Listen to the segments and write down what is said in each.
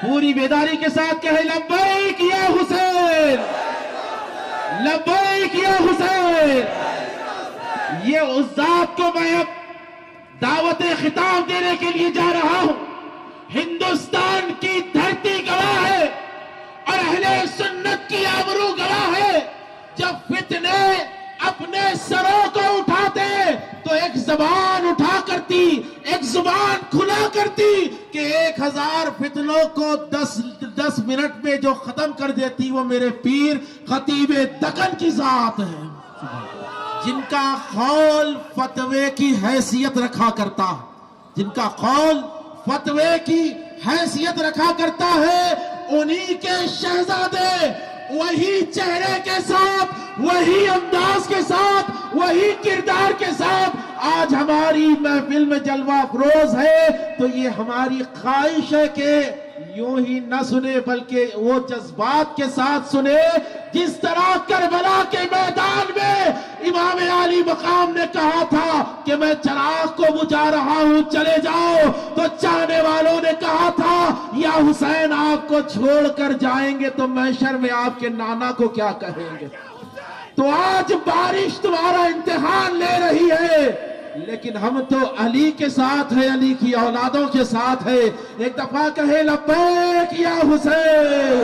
پوری بیداری کے ساتھ کہے لبیک یا حسین، لبیک یا حسین۔ یہ اس ذات کو میں اب دعوت خطاب دینے کے لیے جا رہا ہوں۔ ہندوستان کی دھرتی گواہ ہے اور اہل سنت کی آبرو گواہ ہے، جب فتنے اپنے سروں کو اٹھاتے تو ایک زبان اٹھا کرتی، ایک زبان کھلا کرتی کہ 1000 فتنوں کو 10 منٹ میں جو ختم کر دیتی وہ میرے پیر خطیب دکن کی ذات ہے، جن کا قول فتوے کی حیثیت رکھا کرتا ہے، جن کا قول فتوے کی حیثیت رکھا کرتا ہے۔ انہی کے شہزادے وہی چہرے کے ساتھ، وہی انداز کے ساتھ، وہی کردار کے ساتھ آج ہماری محفل میں جلوہ افروز ہے۔ تو یہ ہماری خواہش ہے کہ یوں ہی نہ سنے بلکہ وہ جذبات کے ساتھ سنے، جس طرح کربلا کے میدان میں امام علی مقام نے کہا تھا کہ میں چراغ کو بجھا رہا ہوں چلے جاؤ، تو چاہنے والوں نے کہا تھا یا حسین آپ کو چھوڑ کر جائیں گے تو محشر میں آپ کے نانا کو کیا کہیں گے۔ تو آج بارش تمہارا امتحان لے رہی ہے، لیکن ہم تو علی کے ساتھ ہیں، علی کی اولادوں کے ساتھ ہیں۔ ایک دفعہ کہے لبیک یا حسین،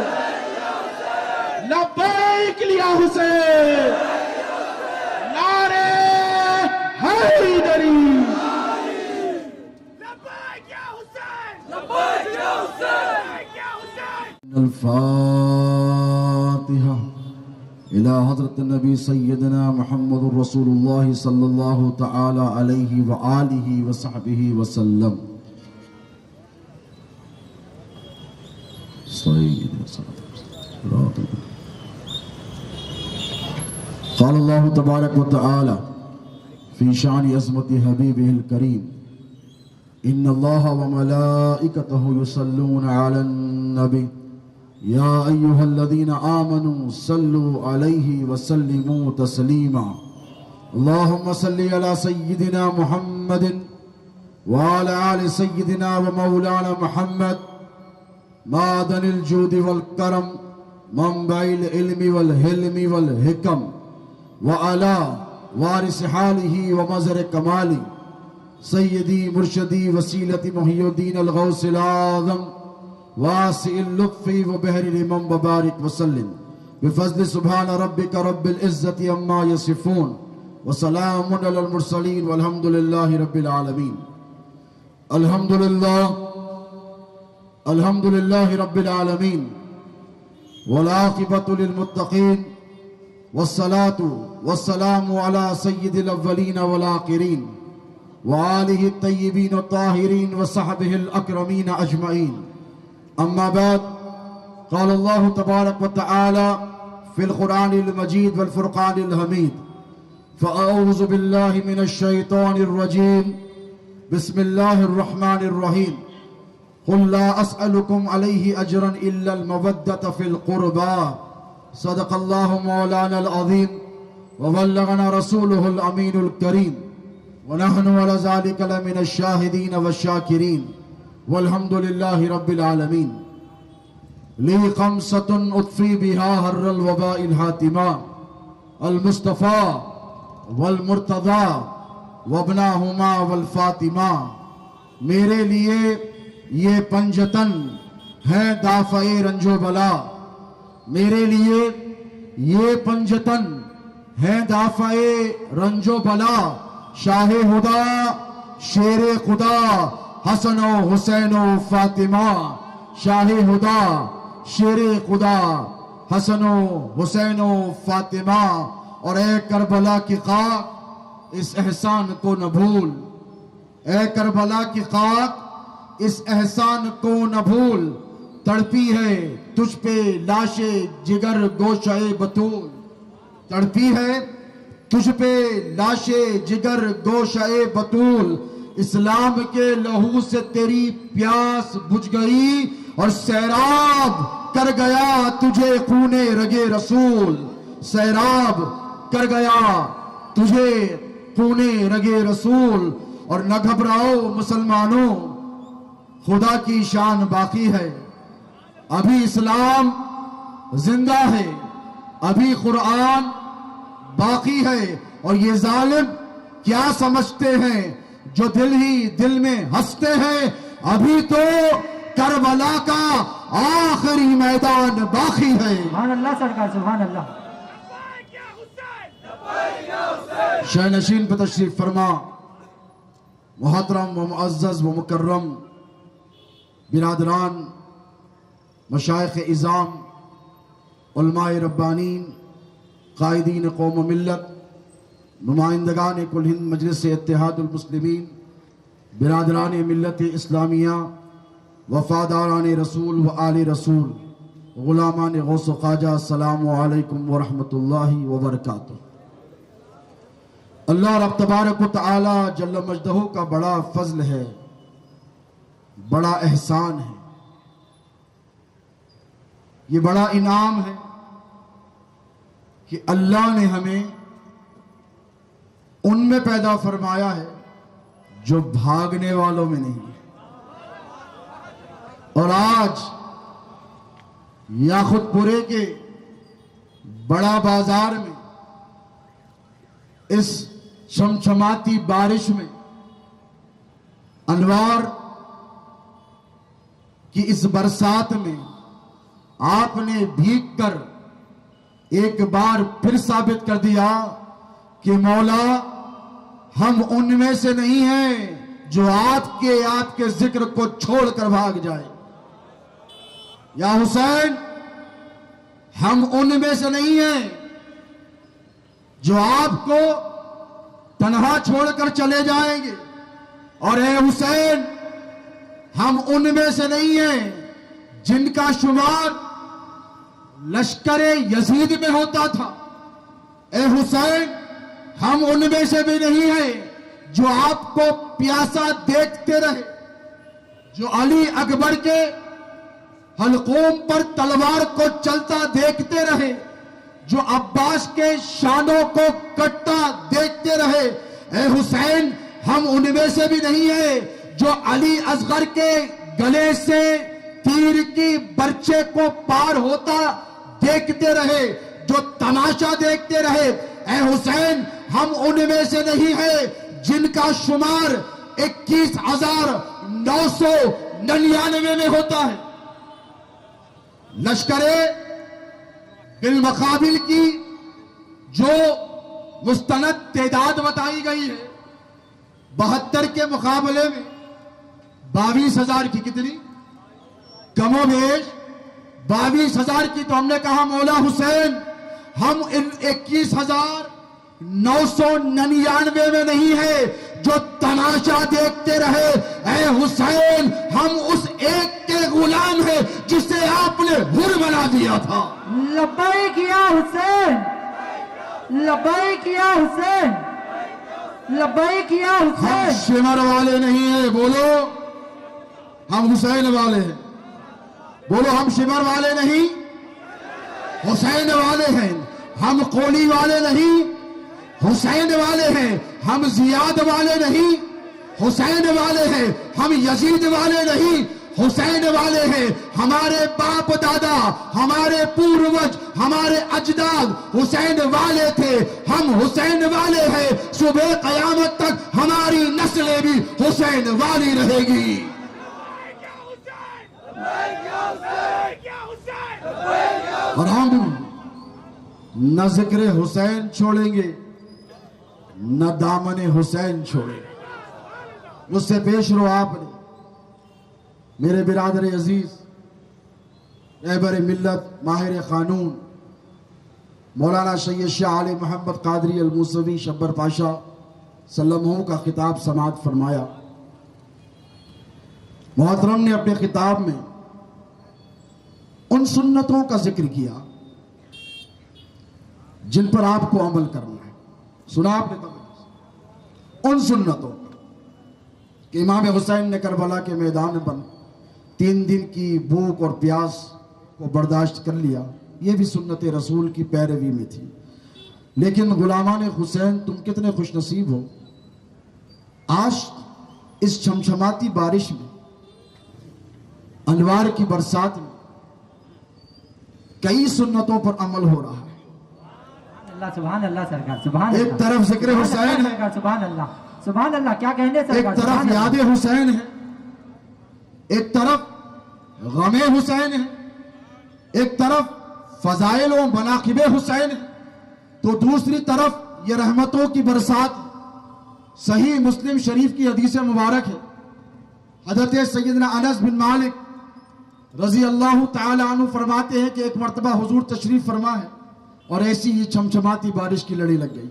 لبیک یا حسین، نعرے حیدری، لبیک یا حسین، لبیک یا حسین۔ الفاتحة إلى حضرة النبي سيدنا محمد رسول الله صلى الله تعالى عليه وآله وصحبه وسلم۔ قال الله تبارك وتعالى في شأن عظمة حبيبه الكريم: إن الله وملائكته يصلون على النبي يا أيها الذين آمنوا صلوا عليه وسلموا تسليما۔ اللهم صل على سيدنا محمد وعلى آل سيدنا ومولانا محمد، معدن الجود والكرم، منبع العلم والحلم والحكم، وعلى وارث حاله ومظهر كماله سيدي مرشدي وسيلة محي الدين الغوث الأعظم واسع اللطف وبحر الإمام وبارك وسلم بفضل سبحان ربك رب العزة عما يصفون وسلام على المرسلين والحمد لله رب العالمين۔ الحمد لله رب العالمين، والعاقبة للمتقين، والصلاة والسلام على سيد الأولين والآخرين وآله الطيبين الطاهرين وصحبه الأكرمين أجمعين۔ أما بعد، قال الله تبارك وتعالى في القرآن المجيد والفرقان الحميد: فأعوذ بالله من الشيطان الرجيم، بسم الله الرحمن الرحيم، قل لا أسألكم عليه أجرا إلا المودة في القربى، صدق الله مولانا العظيم وبلغنا رسوله الأمين الكريم، ونحن على ذلك لمن الشاهدين والشاكرين، والحمد لله رب العالمين۔ لي خمسة أطفي بها هر الوباء الهاتما، المصطفى والمرتضى وابناهما والفاطمہ۔ میرے لیے یہ پنجتن ہے دافع رنج و بلا، میرے لیے یہ پنجتن ہے دافع رنج و بلا، شاہ ہدا شیر خدا حسن و حسین و فاطمہ، شاہ ہدا شیر خدا حسن و حسین و فاطمہ۔ اور اے کربلا کی خاک اس احسان کو نہ بھول، اے کربلا کی خاک اس احسان کو نہ بھول، تڑپی ہے تجھ پہ لاش جگر گوشہ بطول، تڑپی ہے تجھ پہ لاش جگر گوشہ بطول، اسلام کے لہو سے تیری پیاس بجھ گئی اور سیراب کر گیا تجھے خون رگ رسول، سیراب کر گیا تجھے خون رگ رسول۔ اور نہ گھبراؤ مسلمانوں، خدا کی شان باقی ہے، ابھی اسلام زندہ ہے، ابھی قرآن باقی ہے، اور یہ ظالم کیا سمجھتے ہیں جو دل ہی دل میں ہنستے ہیں، ابھی تو کربلا کا آخری میدان باقی ہے۔ سبحان اللہ سرکار، سبحان اللہ۔ لبیک یا حسین، شہ نشین پہ تشریف فرما محترم و معزز و مکرم برادران، مشائخ اعظام، علماء ربانین، قائدین قوم و ملت، نمائندگان کل ہند مجلس اتحاد المسلمین، برادران ملت اسلامیہ، وفاداران رسول و آل رسول، غلامان غوث و خواجہ، السلام علیکم ورحمۃ اللہ وبرکاتہ۔ اللہ رب تبارک و تعالی جل مجدہ کا بڑا فضل ہے، بڑا احسان ہے، یہ بڑا انعام ہے کہ اللہ نے ہمیں ان میں پیدا فرمایا ہے جو بھاگنے والوں میں نہیں ہے۔ اور آج یاخود پورے کے بڑا بازار میں اس چمچماتی بارش میں انوار کی اس برسات میں آپ نے بھیگ کر ایک بار پھر ثابت کر دیا کہ مولا ہم ان میں سے نہیں ہیں جو آپ کے ذکر کو چھوڑ کر بھاگ جائے۔ یا حسین، ہم ان میں سے نہیں ہیں جو آپ کو تنہا چھوڑ کر چلے جائیں گے، اور اے حسین، ہم ان میں سے نہیں ہیں جن کا شمار لشکر یزید میں ہوتا تھا۔ اے حسین، ہم ان میں سے بھی نہیں ہیں جو آپ کو پیاسا دیکھتے رہے، جو علی اکبر کے حلقوم پر تلوار کو چلتا دیکھتے رہے، جو عباس کے شانوں کو کٹتا دیکھتے رہے۔ اے حسین، ہم ان میں سے بھی نہیں ہیں جو علی اصغر کے گلے سے تیر کی برچے کو پار ہوتا دیکھتے رہے، جو تماشا دیکھتے رہے۔ اے حسین، ہم ان میں سے نہیں ہیں جن کا شمار 21,999 میں ہوتا ہے۔ لشکر بالمقابل کی جو مستند تعداد بتائی گئی ہے، 72 کے مقابلے میں 22,000 کی کتنی کم و بیش 22,000 کی، تو ہم نے کہا مولا حسین، ہم ان 21,999 میں نہیں ہیں جو تماشا دیکھتے رہے۔ اے حسین، ہم اس ایک کے غلام ہیں جسے آپ نے حر بنا دیا تھا۔ لبیک یا حسین، لبیک یا حسین، لبیک یا ہم حسین۔ شمر والے نہیں ہیں، بولو ہم حسین والے ہیں، بولو ہم شمر والے نہیں، حسین والے ہیں۔ ہم قولی والے نہیں، حسین والے ہیں۔ ہم زیاد والے نہیں، حسین والے ہیں۔ ہم یزید والے نہیں، حسین والے ہیں۔ ہمارے باپ دادا، ہمارے پوروج، ہمارے اجداد حسین والے تھے، ہم حسین والے ہیں۔ صبح قیامت تک ہماری نسلیں بھی حسین والی رہے گی۔ لبیک یا حسین، لبیک یا حسین، اور ہم نہ ذکر حسین چھوڑیں گے، نہ دامن حسین چھوڑیں گے۔ مجھ سے پیش رو آپ نے، میرے برادر عزیز، رہبر ملت، ماہر قانون، مولانا سید شاہ علی محمد قادری الموسوی شبر پاشا سلمہ کا خطاب سماعت فرمایا۔ محترم نے اپنے خطاب میں ان سنتوں کا ذکر کیا جن پر آپ کو عمل کرنا ہے۔ سنا آپ نے ان سنتوں پر کہ امام حسین نے کربلا کے میدان پر 3 دن کی بھوک اور پیاس کو برداشت کر لیا، یہ بھی سنت رسول کی پیروی میں تھی۔ لیکن غلامان حسین، تم کتنے خوش نصیب ہو، آج اس چھمچھماتی بارش میں، انوار کی برسات میں کئی سنتوں پر عمل ہو رہا ہے. اللہ سبحان اللہ سرکار سبحان ایک اللہ. طرف ذکر حسین ہے, سرکار سبحان اللہ سبحان اللہ. کیا کہنے ایک سرکار طرف سبحان یاد اللہ. حسین ہے, ایک طرف غم حسین ہے, ایک طرف فضائل و مناقب حسین ہے, تو دوسری طرف یہ رحمتوں کی برسات. صحیح مسلم شریف کی حدیث مبارک ہے, حضرت سیدنا انس بن مالک رضی اللہ تعالی عنہ فرماتے ہیں کہ ایک مرتبہ حضور تشریف فرما ہے اور ایسی ہی چھمچھماتی بارش کی لڑی لگ گئی.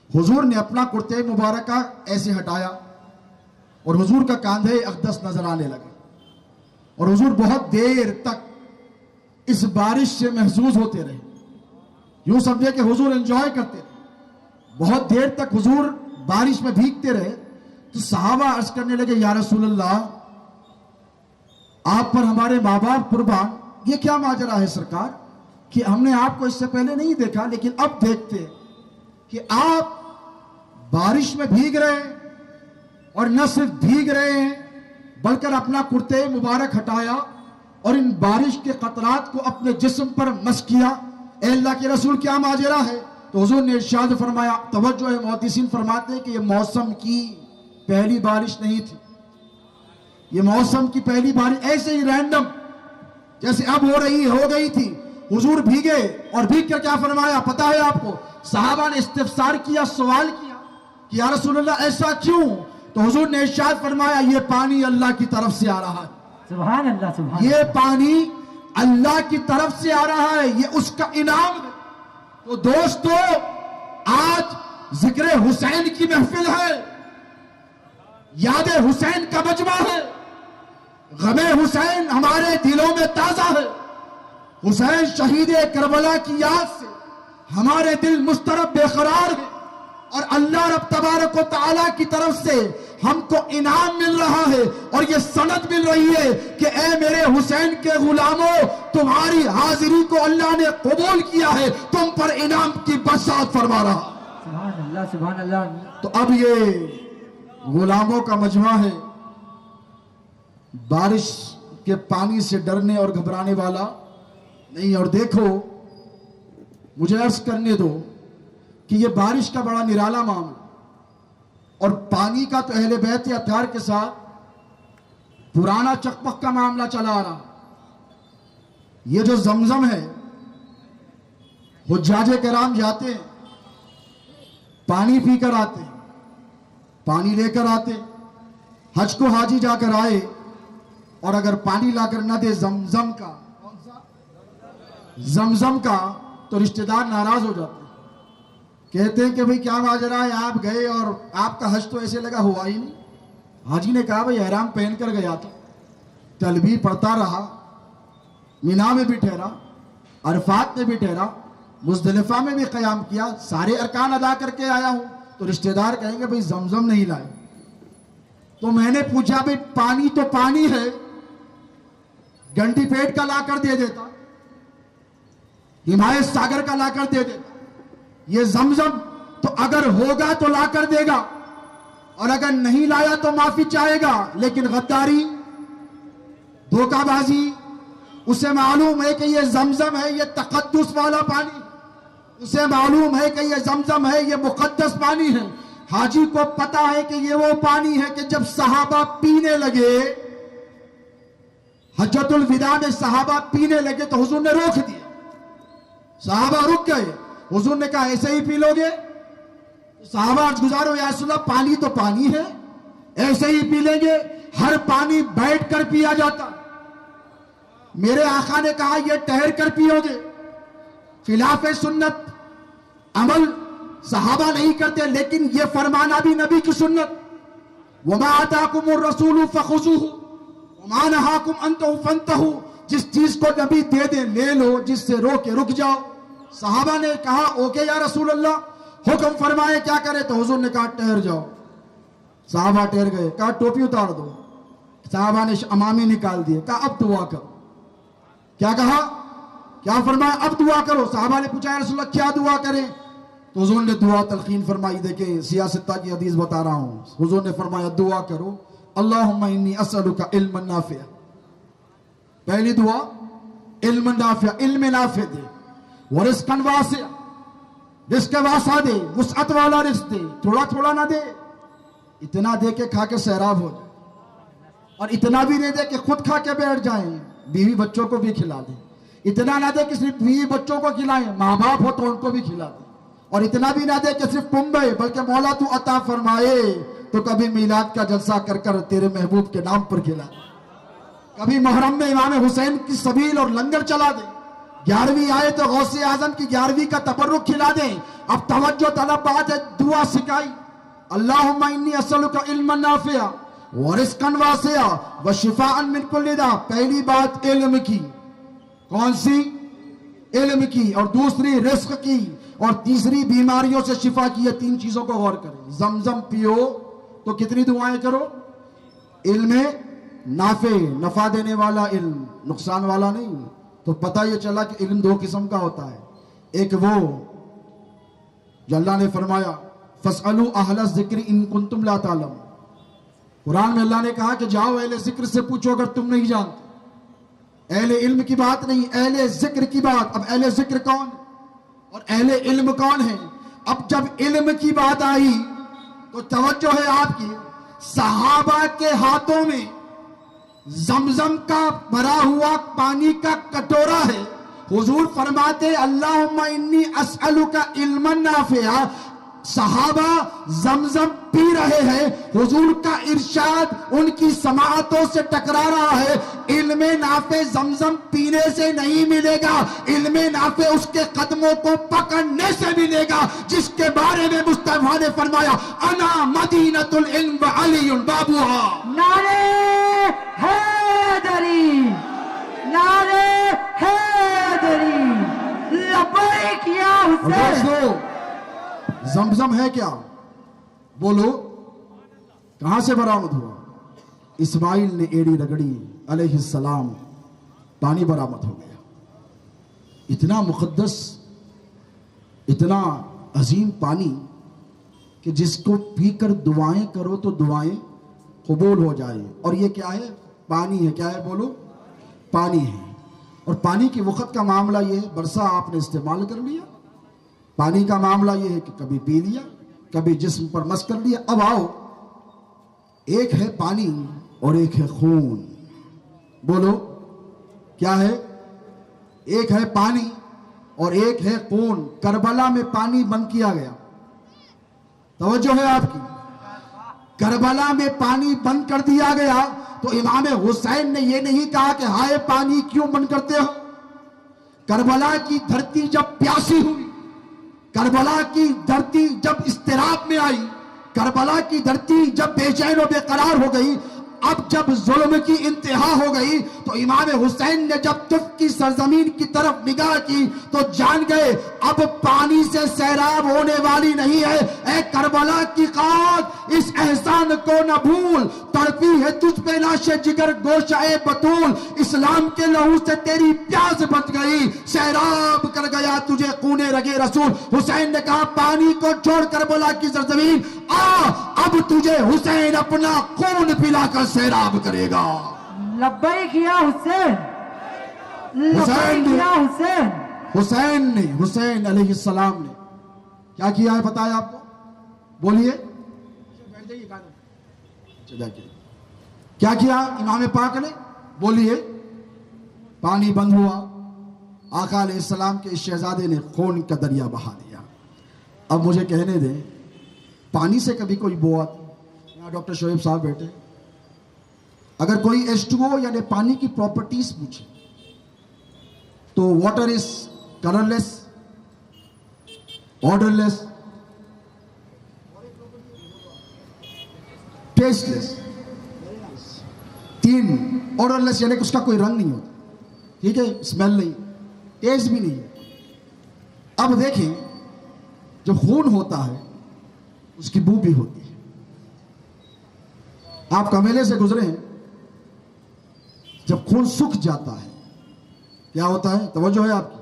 حضور نے اپنا کرتے مبارکہ ایسے ہٹایا اور حضور کا کاندھے اقدس نظر آنے لگے, اور حضور بہت دیر تک اس بارش سے محظوظ ہوتے رہے. یوں سمجھے کہ حضور انجوائے کرتے رہے, بہت دیر تک حضور بارش میں بھیگتے رہے. تو صحابہ عرض کرنے لگے, یا رسول اللہ, آپ پر ہمارے ماں باپ قربان, یہ کیا ماجرا ہے سرکار کہ ہم نے آپ کو اس سے پہلے نہیں دیکھا, لیکن اب دیکھتے ہیں کہ آپ بارش میں بھیگ رہے ہیں, اور نہ صرف بھیگ رہے ہیں بلکہ اپنا کرتے مبارک ہٹایا اور ان بارش کے قطرات کو اپنے جسم پر مس کیا. اے اللہ کے رسول, کیا ماجرا ہے؟ تو حضور نے ارشاد فرمایا, توجہ ہے, محدثین فرماتے ہیں کہ یہ موسم کی پہلی بارش نہیں تھی. یہ موسم کی پہلی بارش ایسے ہی رینڈم جیسے اب ہو گئی تھی. حضور بھیگے اور بھیگ کر کیا فرمایا پتا ہے آپ کو؟ صحابہ نے استفسار کیا, سوال کیا کہ یا رسول اللہ ایسا کیوں؟ تو حضور نے ارشاد فرمایا, یہ پانی اللہ کی طرف سے آ رہا ہے. سبحان اللہ سبحان یہ پانی اللہ کی طرف سے آ رہا ہے, یہ اس کا انعام ہے. تو دوستو, آج ذکر حسین کی محفل ہے, یاد حسین کا مجمع ہے, غم حسین ہمارے دلوں میں تازہ ہے. حسین شہید کربلا کی یاد سے ہمارے دل مضطرب بے قرار ہے, اور اللہ رب تبارک و تعالیٰ کی طرف سے ہم کو انعام مل رہا ہے, اور یہ سند مل رہی ہے کہ اے میرے حسین کے غلاموں, تمہاری حاضری کو اللہ نے قبول کیا ہے, تم پر انعام کی بساط فرما رہا. سبحان اللہ سبحان اللہ. تو اب یہ غلاموں کا مجمع ہے, بارش کے پانی سے ڈرنے اور گھبرانے والا نہیں. اور دیکھو, مجھے عرض کرنے دو کہ یہ بارش کا بڑا نرالا معاملہ, اور پانی کا تو اہل بیت اطہار کے ساتھ پرانا چکپک کا معاملہ چلا آ رہا. یہ جو زمزم ہے, حجاج کرام جاتے ہیں, پانی پی کر آتے, پانی لے کر آتے. حج کو حاجی جا کر آئے اور اگر پانی لا کر نہ دے زمزم کا, تو رشتہ دار ناراض ہو جاتے ہیں. کہتے ہیں کہ بھئی کیا ماجرا ہے, آپ گئے اور آپ کا حج تو ایسے لگا ہوا ہی نہیں. حاجی نے کہا بھئی احرام پہن کر گیا تھا, تلبیہ پڑھتا رہا, مینا میں بھی ٹھہرا, عرفات میں بھی ٹھہرا, مزدلفہ میں بھی قیام کیا, سارے ارکان ادا کر کے آیا ہوں. تو رشتہ دار کہیں گے بھئی زمزم نہیں لائے. تو میں نے پوچھا بھئی پانی تو پانی ہے, گنڈی پیٹ کا لا کر دے دیتا, ہمایت ساگر کا لا کر دے دیتا. یہ زمزم تو اگر ہوگا تو لا کر دے گا, اور اگر نہیں لایا تو معافی چاہے گا. لیکن غداری, دھوکہ بازی, اسے معلوم ہے کہ یہ زمزم ہے, یہ تقدس والا پانی, اسے معلوم ہے کہ یہ زمزم ہے, یہ مقدس پانی ہے. حاجی کو پتا ہے کہ یہ وہ پانی ہے کہ جب صحابہ پینے لگے, حجۃ الوداع میں صحابہ پینے لگے تو حضور نے روک دیا. صحابہ رک گئے, حضور نے کہا ایسے ہی پی لو گے؟ صحابہ عرض گزارو یا رسول اللہ, پانی تو پانی ہے, ایسے ہی پی لیں گے؟ ہر پانی بیٹھ کر پیا جاتا. میرے آقا نے کہا یہ ٹہر کر پیو گے. خلاف سنت عمل صحابہ نہیں کرتے, لیکن یہ فرمانا بھی نبی کی سنت. وَمَا آتَاكُمُ الرَّسُولُ فَخُذُوهُ وَمَا نَهَاكُمْ عَنْهُ فَانْتَهُوا. جس چیز کو نبی دے دے لے لو, جس سے روکے رک جاؤ. صحابہ نے کہا اوکے یا رسول اللہ, حکم فرمائے کیا کرے؟ تو حضور نے کہا ٹھہر جاؤ. صحابہ ٹھہر گئے, کہا ٹوپی اتار دو. صحابہ نے امامی نکال دیے, کہا اب دعا کرو. کیا کہا؟ کیا فرمایا؟ اب دعا کرو. صحابہ نے پوچھا یا رسول اللہ کیا دعا کریں؟ تو حضور نے دعا تلقین فرمائی. دیکھیں سیاستہ کی حدیث بتا رہا ہوں. حضور نے فرمایا دعا کرو, اللہم انی اسألک علما نافعا. پہلی دعا علم نافع، علم نافع دے، ورزقاً واسع، رزق واسع دے، وسعت والا رزق دے، تھوڑا تھوڑا نہ دے، اتنا دے کہ کھا کے سیراب ہو جائے، اور اتنا بھی نہیں دے کہ خود کھا کے بیٹھ جائیں، بیوی بچوں کو بھی کھلا دے، اتنا نہ دے کہ صرف بیوی بچوں کو کھلائیں، ماں باپ ہو تو ان کو بھی کھلا دے، اور اتنا بھی نہ دے کہ صرف پنبے، بلکہ مولا تو عطا فرمائے تو کبھی میلاد کا جلسہ کر کر تیرے محبوب کے نام پر کھلا دے، کبھی محرم میں امام حسین کی سبیل اور لنگر چلا دے، 11ویں آئے تو غوث اعظم کی 11ویں کا تبرک کھلا دیں۔ اب توجہ طلب بات ہے، دعا سکھائی، اللہم انی اسألک علما نافعا ورزقا واسعا وشفاء من کل داء۔ پہلی بات علم کی، کون سی؟ علم کی، اور دوسری رزق کی، اور تیسری بیماریوں سے شفا کی۔ یہ تین چیزوں کو غور کریں۔ زمزم پیو تو کتنی دعائیں کرو؟ علم نافع، نفع دینے والا علم، نقصان والا نہیں۔ تو پتہ یہ چلا کہ علم دو قسم کا ہوتا ہے، ایک وہ جو اللہ نے فرمایا فَاسْأَلُوا أَهْلَ الذِّكْرِ إِن كُنتُمْ لَا تَعْلَمُونَ، قرآن میں اللہ نے کہا کہ جاؤ اہل ذکر سے پوچھو اگر تم نہیں جانتے۔ اہل علم کی بات نہیں، اہل ذکر کی بات۔ اب اہل ذکر کون اور اہل علم کون ہیں؟ اب جب علم کی بات آئی تو توجہ ہے آپ کی، صحابہ کے ہاتھوں میں زمزم کا بھرا ہوا پانی کا کٹورا ہے، حضور فرماتے اللہم انی اسألک علما نافعا، صحابہ زمزم پی رہے ہیں، حضور کا ارشاد ان کی سماعتوں سے ٹکرا رہا ہے، علم نافع زمزم پینے سے نہیں ملے گا، علم نافع اس کے قدموں کو پکڑنے سے ملے گا، جس کے بارے میں مصطفیٰ نے فرمایا انا مدینۃ العلم وعلی بابوہا۔ نعرے حیدری، نعرے حیدری، لبیک یا حسین۔ دوستو زمزم ہے کیا؟ بولو، کہاں سے برآمد ہوا؟ اسماعیل نے ایڑی رگڑی علیہ السلام، پانی برآمد ہو گیا۔ اتنا مقدس، اتنا عظیم پانی کہ جس کو پی کر دعائیں کرو تو دعائیں قبول ہو جائے۔ اور یہ کیا ہے؟ پانی ہے۔ کیا ہے؟ بولو، پانی ہے۔ اور پانی کی وقت کا معاملہ یہ ہے، برسا آپ نے استعمال کر لیا، پانی کا معاملہ یہ ہے کہ کبھی پی لیا، کبھی جسم پر مس کر لیا۔ اب آؤ، ایک ہے پانی اور ایک ہے خون۔ بولو کیا ہے؟ ایک ہے پانی اور ایک ہے خون۔ کربلا میں پانی بند کیا گیا، توجہ ہے آپ کی، کربلا میں پانی بند کر دیا گیا تو امام حسین نے یہ نہیں کہا کہ ہائے پانی کیوں بند کرتے ہو۔ کربلا کی دھرتی جب پیاسی ہوئی، کربلا کی دھرتی جب اضطراب میں آئی، کربلا کی دھرتی جب بے چین و بے قرار ہو گئی، اب جب ظلم کی انتہا ہو گئی تو امام حسین نے جب طف کی سرزمین کی طرف نگاہ کی تو جان گئے اب پانی سے سیراب ہونے والی نہیں ہے۔ اے کربلا کی خاک، اس احسان کو نہ بھول، تڑپی ہے تجھ پہ لاش جگر گوشہ بطول، اسلام کے لہو سے تیری پیاس بچ گئی، سیراب کر گیا تجھے خون رگے رسول۔ حسین نے کہا پانی کو چھوڑ کربلا کی سرزمین آ، اب تجھے حسین اپنا خون پلا کر سیراب کرے گا۔ لبیک یا حسین، لبیک یا حسین۔ حسین علیہ السلام نے کیا کیا ہے بتایا آپ کو؟ بولیے، کیا کیا امام پاک نے؟ بولیے۔ پانی بند ہوا، آقا علیہ السلام کے اس شہزادے نے خون کا دریا بہا دیا۔ اب مجھے کہنے دیں، پانی سے کبھی کوئی بو آتی؟ یہاں ڈاکٹر شعیب صاحب بیٹھے، اگر کوئی H2O یعنی پانی کی پراپرٹیز پوچھے تو واٹر از کلرلیس، آڈرلیس، ٹیسٹ لیس۔ تین، آڈرلیس یعنی کہ اس کا کوئی رنگ نہیں ہوتا، ٹھیک ہے، اسمیل نہیں، ٹیسٹ بھی نہیں۔ اب دیکھیں، جو خون ہوتا ہے اس کی بو بھی ہوتی ہے۔ آپ کمیلے سے گزرے ہیں، جب خون سوکھ جاتا ہے کیا ہوتا ہے؟ توجہ ہے آپ کی،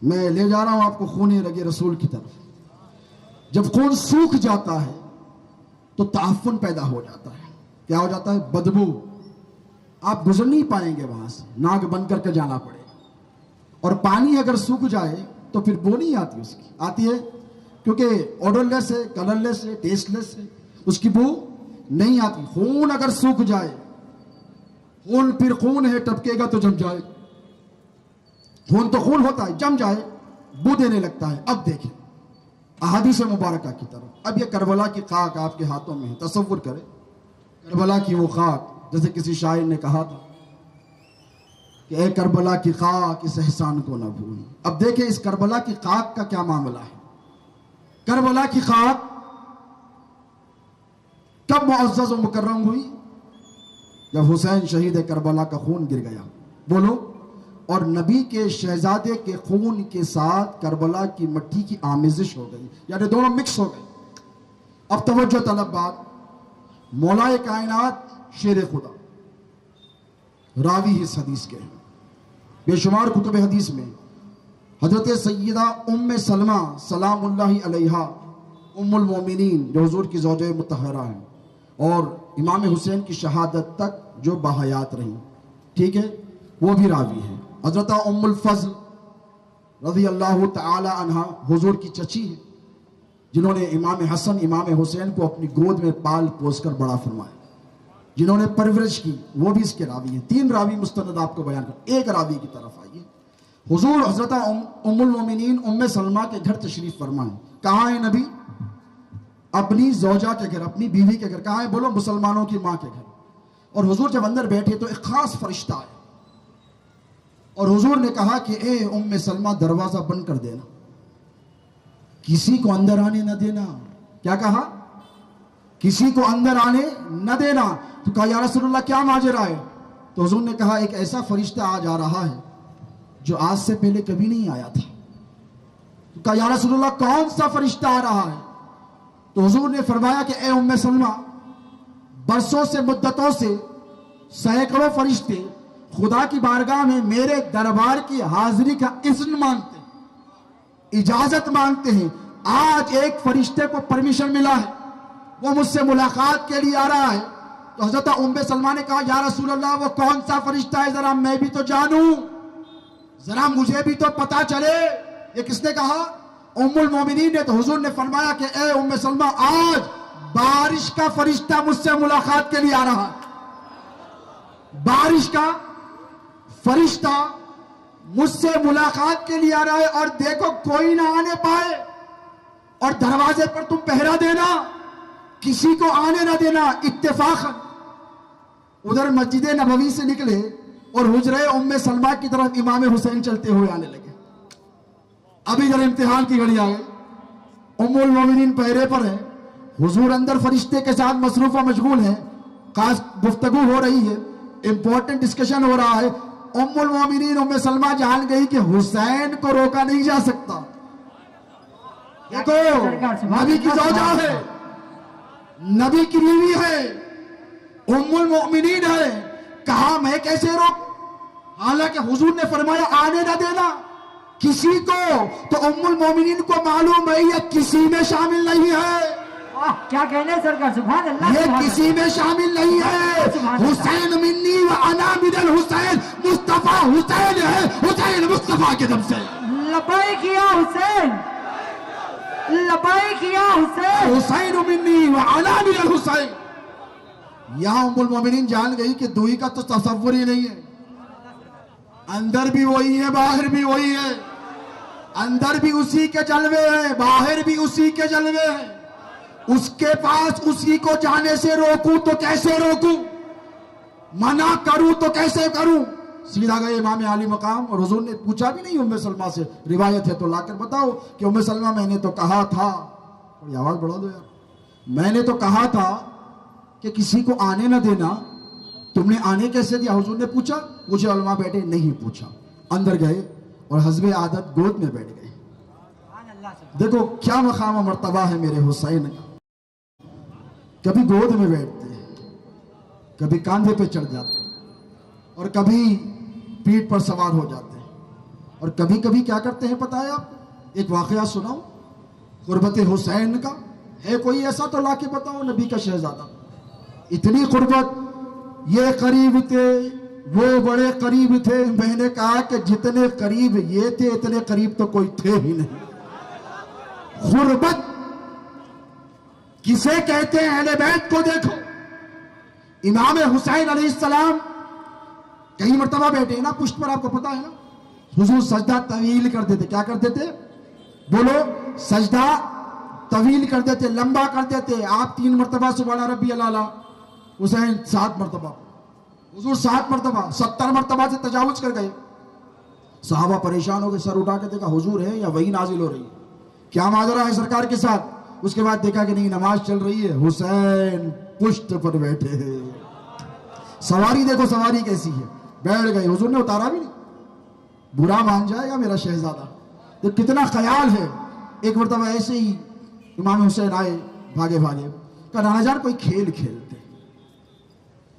میں لے جا رہا ہوں آپ کو خون رگے رسول کی طرف۔ جب خون سوکھ جاتا ہے تو تعفن پیدا ہو جاتا ہے۔ کیا ہو جاتا ہے؟ بدبو۔ آپ گزر نہیں پائیں گے وہاں سے, ناک بند کر کے جانا پڑے. اور پانی اگر سوکھ جائے تو پھر بو نہیں آتی اس کی, آتی ہے کیونکہ آڈر لیس ہے, کلر لیس ہے, ٹیسٹ لیس ہے, اس کی بو نہیں آتی. خون اگر سوکھ جائے, خون پھر خون ہے, ٹپکے گا تو جم جائے, خون تو خون ہوتا ہے, جم جائے بو دینے لگتا ہے. اب دیکھیں احادیث مبارکہ کی طرف. اب یہ کربلا کی خاک آپ کے ہاتھوں میں ہے, تصور کریں کربلا کی وہ خاک, جیسے کسی شاعر نے کہا تھا کہ اے کربلا کی خاک اس احسان کو نہ بھول. اب دیکھیں اس کربلا کی خاک کا کیا معاملہ ہے. کربلا کی خاک کب معزز و مکرم ہوئی؟ جب حسین شہید کربلا کا خون گر گیا. بولو. اور نبی کے شہزادے کے خون کے ساتھ کربلا کی مٹی کی آمیزش ہو گئی, یعنی دونوں مکس ہو گئے. اب توجہ طلب بات, مولا کائنات شیر خدا راوی اس حدیث کے, بے شمار کتب حدیث میں حضرت سیدہ ام سلمہ سلام اللہ علیہا ام المومنین جو حضور کی زوجہ مطہرہ ہیں, اور امام حسین کی شہادت تک جو باحیات رہیں, ٹھیک ہے, وہ بھی راوی ہیں. حضرت ام الفضل رضی اللہ تعالی عنہ حضور کی چچی ہے, جنہوں نے امام حسن امام حسین کو اپنی گود میں پال پوس کر بڑا فرمایا, جنہوں نے پرورش کی, وہ بھی اس کے راوی ہیں. 3 راوی مستند آپ کو بیان کر, ایک راوی کی طرف آئیے. حضور حضرت ام المومنین ام سلمہ کے گھر تشریف فرمائیں. کہاں ہے نبی؟ اپنی زوجہ کے گھر, اپنی بیوی کے گھر. کہاں ہے؟ بولو مسلمانوں کی ماں کے گھر. اور حضور جب اندر بیٹھے تو ایک خاص فرشتہ آیا, اور حضور نے کہا کہ اے ام سلمہ دروازہ بند کر دینا, کسی کو اندر آنے نہ دینا. کیا کہا؟ کسی کو اندر آنے نہ دینا. تو کہا یا رسول اللہ کیا ماجرا ہے؟ تو حضور نے کہا ایک ایسا فرشتہ آج آ رہا ہے جو آج سے پہلے کبھی نہیں آیا تھا. تو کہا یا رسول اللہ کون سا فرشتہ آ رہا ہے؟ تو حضور نے فرمایا کہ اے ام سلمہ, برسوں سے مدتوں سے سینکڑوں فرشتے خدا کی بارگاہ میں میرے دربار کی حاضری کا اذن مانگتے ہیں, اجازت مانگتے ہیں. آج ایک فرشتے کو پرمیشن ملا ہے, وہ مجھ سے ملاقات کے لیے آ رہا ہے. تو حضرت ام سلمہ نے کہا یا رسول اللہ وہ کون سا فرشتہ ہے, ذرا میں بھی تو جانوں, ذرا مجھے بھی تو پتا چلے. یہ کس نے کہا؟ ام المومنین نے. تو حضور نے فرمایا کہ اے ام سلمہ آج بارش کا فرشتہ مجھ سے ملاقات کے لیے آ رہا ہے, بارش کا فرشتہ مجھ سے ملاقات کے لیے آ رہا ہے. اور دیکھو کوئی نہ آنے پائے, اور دروازے پر تم پہرا دینا, کسی کو آنے نہ دینا. اتفاقاً ادھر مسجد نبوی سے نکلے اور حجرے ام سلمہ کی طرف امام حسین چلتے ہوئے آنے لگے. ابھی ادھر امتحان کی گھڑی آ گئی, ام المومنین پہرے پر ہے, حضور اندر فرشتے کے ساتھ مصروف و مشغول ہیں, خاص گفتگو ہو رہی ہے, امپورٹنٹ ڈسکشن ہو رہا ہے. ام المومنین ام سلمہ جان گئی کہ حسین کو روکا نہیں جا سکتا. دیکھو نبی کی زوجہ ہے, نبی کی بیوی ہے, ام المؤمنین ہے, کہا میں کیسے روک, حالانکہ حضور نے فرمایا آنے نہ دینا کسی کو. تو ام المؤمنین کو معلوم ہے یہ کسی میں شامل نہیں ہے, کیا کہنے سرکار, سبحان اللہ, یہ کسی میں شامل نہیں ہے. حسین منی و انا من الحسین, مصطفیٰ حسین ہے, حسین مصطفیٰ کے دم سے. لبیک یا حسین, لبیک یا حسین, حسین منی و انا من الحسین. یہاں ام المومنین جان گئی کہ دوئی کا تو تصور ہی نہیں ہے, اندر بھی وہی ہے باہر بھی وہی ہے, اندر بھی اسی کے جلوے ہیں باہر بھی اسی کے جلوے ہیں. اس کے پاس اسی کو جانے سے روکوں تو کیسے روکوں, منع کروں تو کیسے کروں. سیدھا گئے امام عالی مقام, اور حضور نے پوچھا بھی نہیں ام سلمہ سے, روایت ہے تو لا کر بتاؤ کہ ام سلمہ میں نے تو کہا تھا, تھوڑی آواز بڑھا دو یار, میں نے تو کہا تھا کہ کسی کو آنے نہ دینا, تم نے آنے کیسے دیا؟ حضور نے پوچھا, مجھے علماء بیٹھے نہیں پوچھا. اندر گئے اور حسب عادت گود میں بیٹھ گئے. دیکھو کیا مقام و مرتبہ ہے میرے حسین کا. کبھی گود میں بیٹھتے ہیں, کبھی کاندھے پہ چڑھ جاتے ہیں, اور کبھی پیٹھ پر سوار ہو جاتے ہیں, اور کبھی کبھی کیا کرتے ہیں پتہ ہے آپ؟ ایک واقعہ سناؤ قربت حسین کا. ہے کوئی ایسا تو لا کے بتاؤ, نبی کا شہزادہ, اتنی قربت یہ قریب تھے وہ بڑے قریب تھے. میں نے کہا کہ جتنے قریب یہ تھے اتنے قریب تو کوئی تھے ہی نہیں. غربت کسے کہتے ہیں؟ اہل بیت کو دیکھو. امام حسین علیہ السلام کئی مرتبہ بیٹھے ہیں نا پشت پر, آپ کو پتا ہے نا. حضور سجدہ طویل کرتے تھے. کیا کرتے تھے؟ بولو. سجدہ طویل کر دیتے, لمبا کر دیتے. آپ 3 مرتبہ سبحان ربی الاعلیٰ, حسین 7 مرتبہ, حضور 7 مرتبہ, 70 مرتبہ سے تجاوز کر گئے. صحابہ پریشان ہو گئے, سر اٹھا کے دیکھا حضور ہے یا وہی نازل ہو رہی ہے, کیا ماجرا ہے سرکار کے ساتھ. اس کے بعد دیکھا کہ نہیں, نماز چل رہی ہے, حسین پشت پر بیٹھے ہیں. سواری دیکھو سواری کیسی ہے, بیٹھ گئے. حضور نے اتارا بھی نہیں, برا مان جائے گا میرا شہزادہ. تو کتنا خیال ہے. ایک مرتبہ ایسے ہی امام حسین آئے بھاگے بھاگے, کہا نانا جان کوئی کھیل کھیلتے,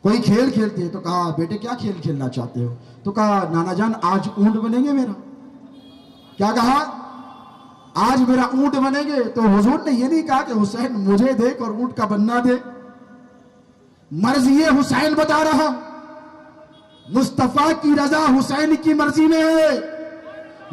کوئی کھیل کھیلتے. تو کہا بیٹے کیا کھیل کھیلنا چاہتے ہو؟ تو کہا نانا جان آج اونٹ بنیں گے میرا. کیا کہا؟ آج میرا اونٹ بنیں گے. تو حضور نے یہ نہیں کہا کہ حسین مجھے دیکھ اور اونٹ کا بننا دے. مرضی حسین بتا رہا, مصطفیٰ کی رضا حسین کی مرضی میں ہے,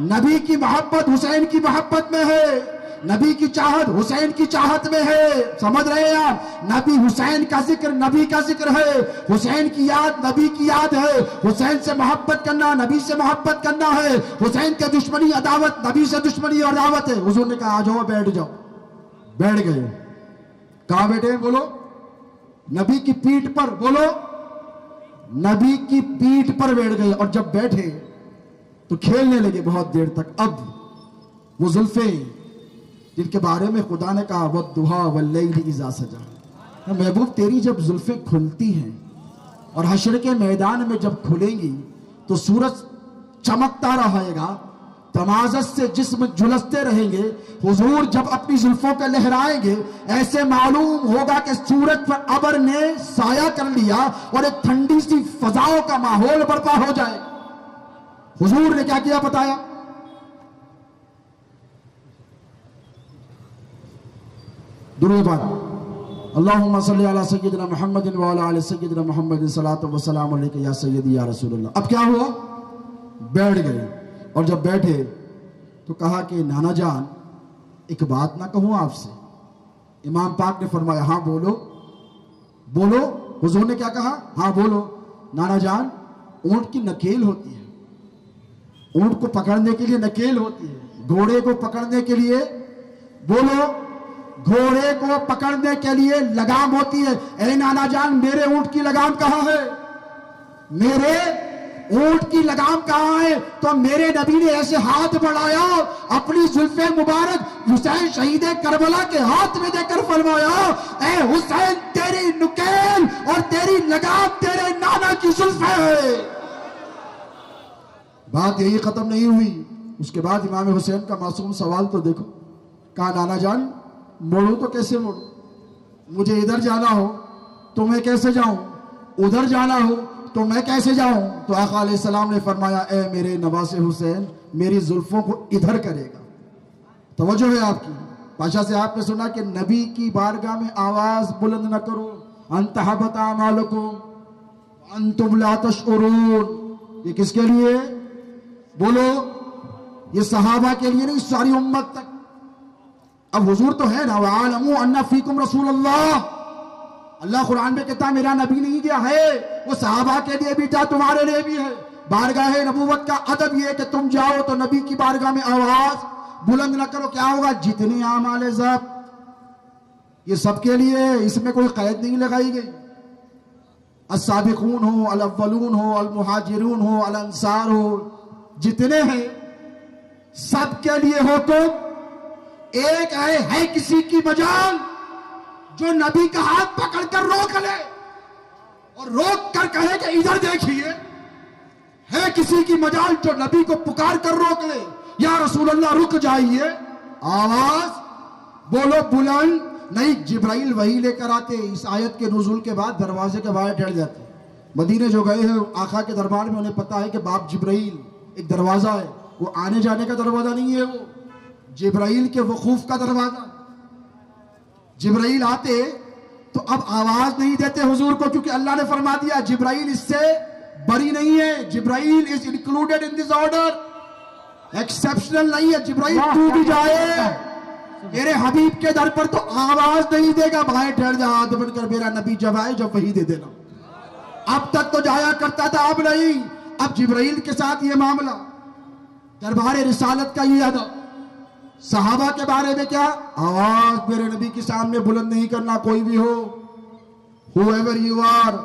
نبی کی محبت حسین کی محبت میں ہے, نبی کی چاہت حسین کی چاہت میں ہے. سمجھ رہے ہیں آپ؟ نبی حسین کا ذکر نبی کا ذکر ہے, حسین کی یاد نبی کی یاد ہے. حسین سے محبت کرنا نبی سے محبت کرنا ہے, حسین کے دشمنی عداوت نبی سے دشمنی اور عداوت ہے. حضور نے کہا آ جاؤ بیٹھ جاؤ. بیٹھ گئے. کہاں بیٹھے؟ بولو نبی کی پیٹھ پر. بولو نبی کی پیٹھ پر بیٹھ گئے. اور جب بیٹھے تو کھیلنے لگے بہت دیر تک. اب وہ زلفیں جن کے بارے میں خدا نے کہا وَالضُّحَىٰ وَاللَّيْلِ إِذَا سَجَىٰ, محبوب تیری جب زلفیں کھلتی ہیں اور حشر کے میدان میں جب کھلیں گی تو سورج چمکتا رہے گا, تمازت سے جسم جھلستے رہیں گے. حضور جب اپنی زلفوں پہ لہرائیں گے ایسے معلوم ہوگا کہ سورج پر ابر نے سایہ کر لیا اور ایک ٹھنڈی سی فضاؤں کا ماحول برپا ہو جائے. حضور نے کیا کیا بتایا؟ درود پاک. اللہم صلی علی سیدنا محمد وعلی آل سیدنا محمد صلاۃ و سلام علیک یا سیدی یا رسول اللہ. اب کیا ہوا؟ بیٹھ گئے. اور جب بیٹھے تو کہا کہ نانا جان ایک بات نہ کہوں آپ سے؟ امام پاک نے فرمایا ہاں بولو. بولو. حضور نے کیا کہا؟ ہاں بولو. نانا جان اونٹ کی نکیل ہوتی ہے, اونٹ کو پکڑنے کے لیے نکیل ہوتی ہے, گھوڑے کو پکڑنے کے لیے بولو گھوڑے کو پکڑنے کے لیے لگام ہوتی ہے. اے نانا جان میرے اونٹ کی لگام کہاں ہے؟ میرے اونٹ کی لگام کہاں ہے؟ تو میرے نبی نے ایسے ہاتھ بڑھایا, اپنی زلف مبارک حسین شہید کربلا کے ہاتھ میں دے کر فرمایا اے حسین تیری نکیل اور تیری لگام تیرے نانا کی زلف ہے. بات یہی ختم نہیں ہوئی. اس کے بعد امام حسین کا معصوم سوال تو دیکھو. کہا نانا جان موڑوں تو کیسے موڑوں؟ مجھے ادھر جانا ہو تو میں کیسے جاؤں, ادھر جانا ہو تو میں کیسے جاؤں؟ تو آقا علیہ السلام نے فرمایا اے میرے نواز حسین میری زلفوں کو ادھر کرے گا. توجہ ہے آپ کی. پاشا سے آپ نے سنا کہ نبی کی بارگاہ میں آواز بلند نہ کرو, انت حبط اعمالکم وانتم لا تشعرون. یہ کس کے لیے؟ بولو یہ صحابہ کے لیے نہیں, ساری امت تک. اب حضور تو ہے نا وَعَالَمُوا أَنَّ فِيكُمْ رَسُولَ اللَّهِ. اللہ قرآن میں کہتا میرا نبی نہیں گیا ہے, وہ صحابہ کے لیے بھی تھا تمہارے لیے بھی ہے. بارگاہ نبوت کا ادب یہ کہ تم جاؤ تو نبی کی بارگاہ میں آواز بلند نہ کرو. کیا ہوگا؟ جتنی اعمال ضبط یہ سب کے لیے, اس میں کوئی قید نہیں لگائی گئی. السابقون ہو, الاولون ہو, المہاجرون ہو, الانصار ہو, جتنے ہیں سب کے لیے ہو. تم ایک ہے کسی کی مجال جو نبی کا ہاتھ پکڑ کر روک لے اور روک کر کہے کہ ادھر دیکھیے. ہے کسی کی مجال جو نبی کو پکار کر روک لے, یا رسول اللہ رک جائیے. آواز بولو بلند نہیں. جبرائیل وہی لے کر آتے, اس آیت کے نزول کے بعد دروازے کے باہر ٹھہر جاتے. مدینے جو گئے ہیں آقا کے دربار میں انہیں پتا ہے کہ باب جبرائیل ایک دروازہ ہے, وہ آنے جانے کا دروازہ نہیں ہے, وہ جبرائیل کے وقوف کا دروازہ. جبرائیل آتے تو اب آواز نہیں دیتے حضور کو، کیونکہ اللہ نے فرما دیا جبرائیل اس سے بری نہیں ہے. Jibrail is included in this order, exceptional نہیں ہے. جبرائیل تو بھی جائے میرے حبیب کے در پر تو آواز نہیں دے گا. بھائی ٹھہر جا، ہاتھ بن کر میرا نبی جب آئے جب وحی دے دینا. اب تک تو جایا کرتا تھا، اب نہیں. اب جبرائیل کے ساتھ یہ معاملہ، دربار رسالت کا یہ ادا. صحابہ کے بارے میں کیا؟ آواز میرے نبی کے سامنے بلند نہیں کرنا، کوئی بھی ہو، whoever you are،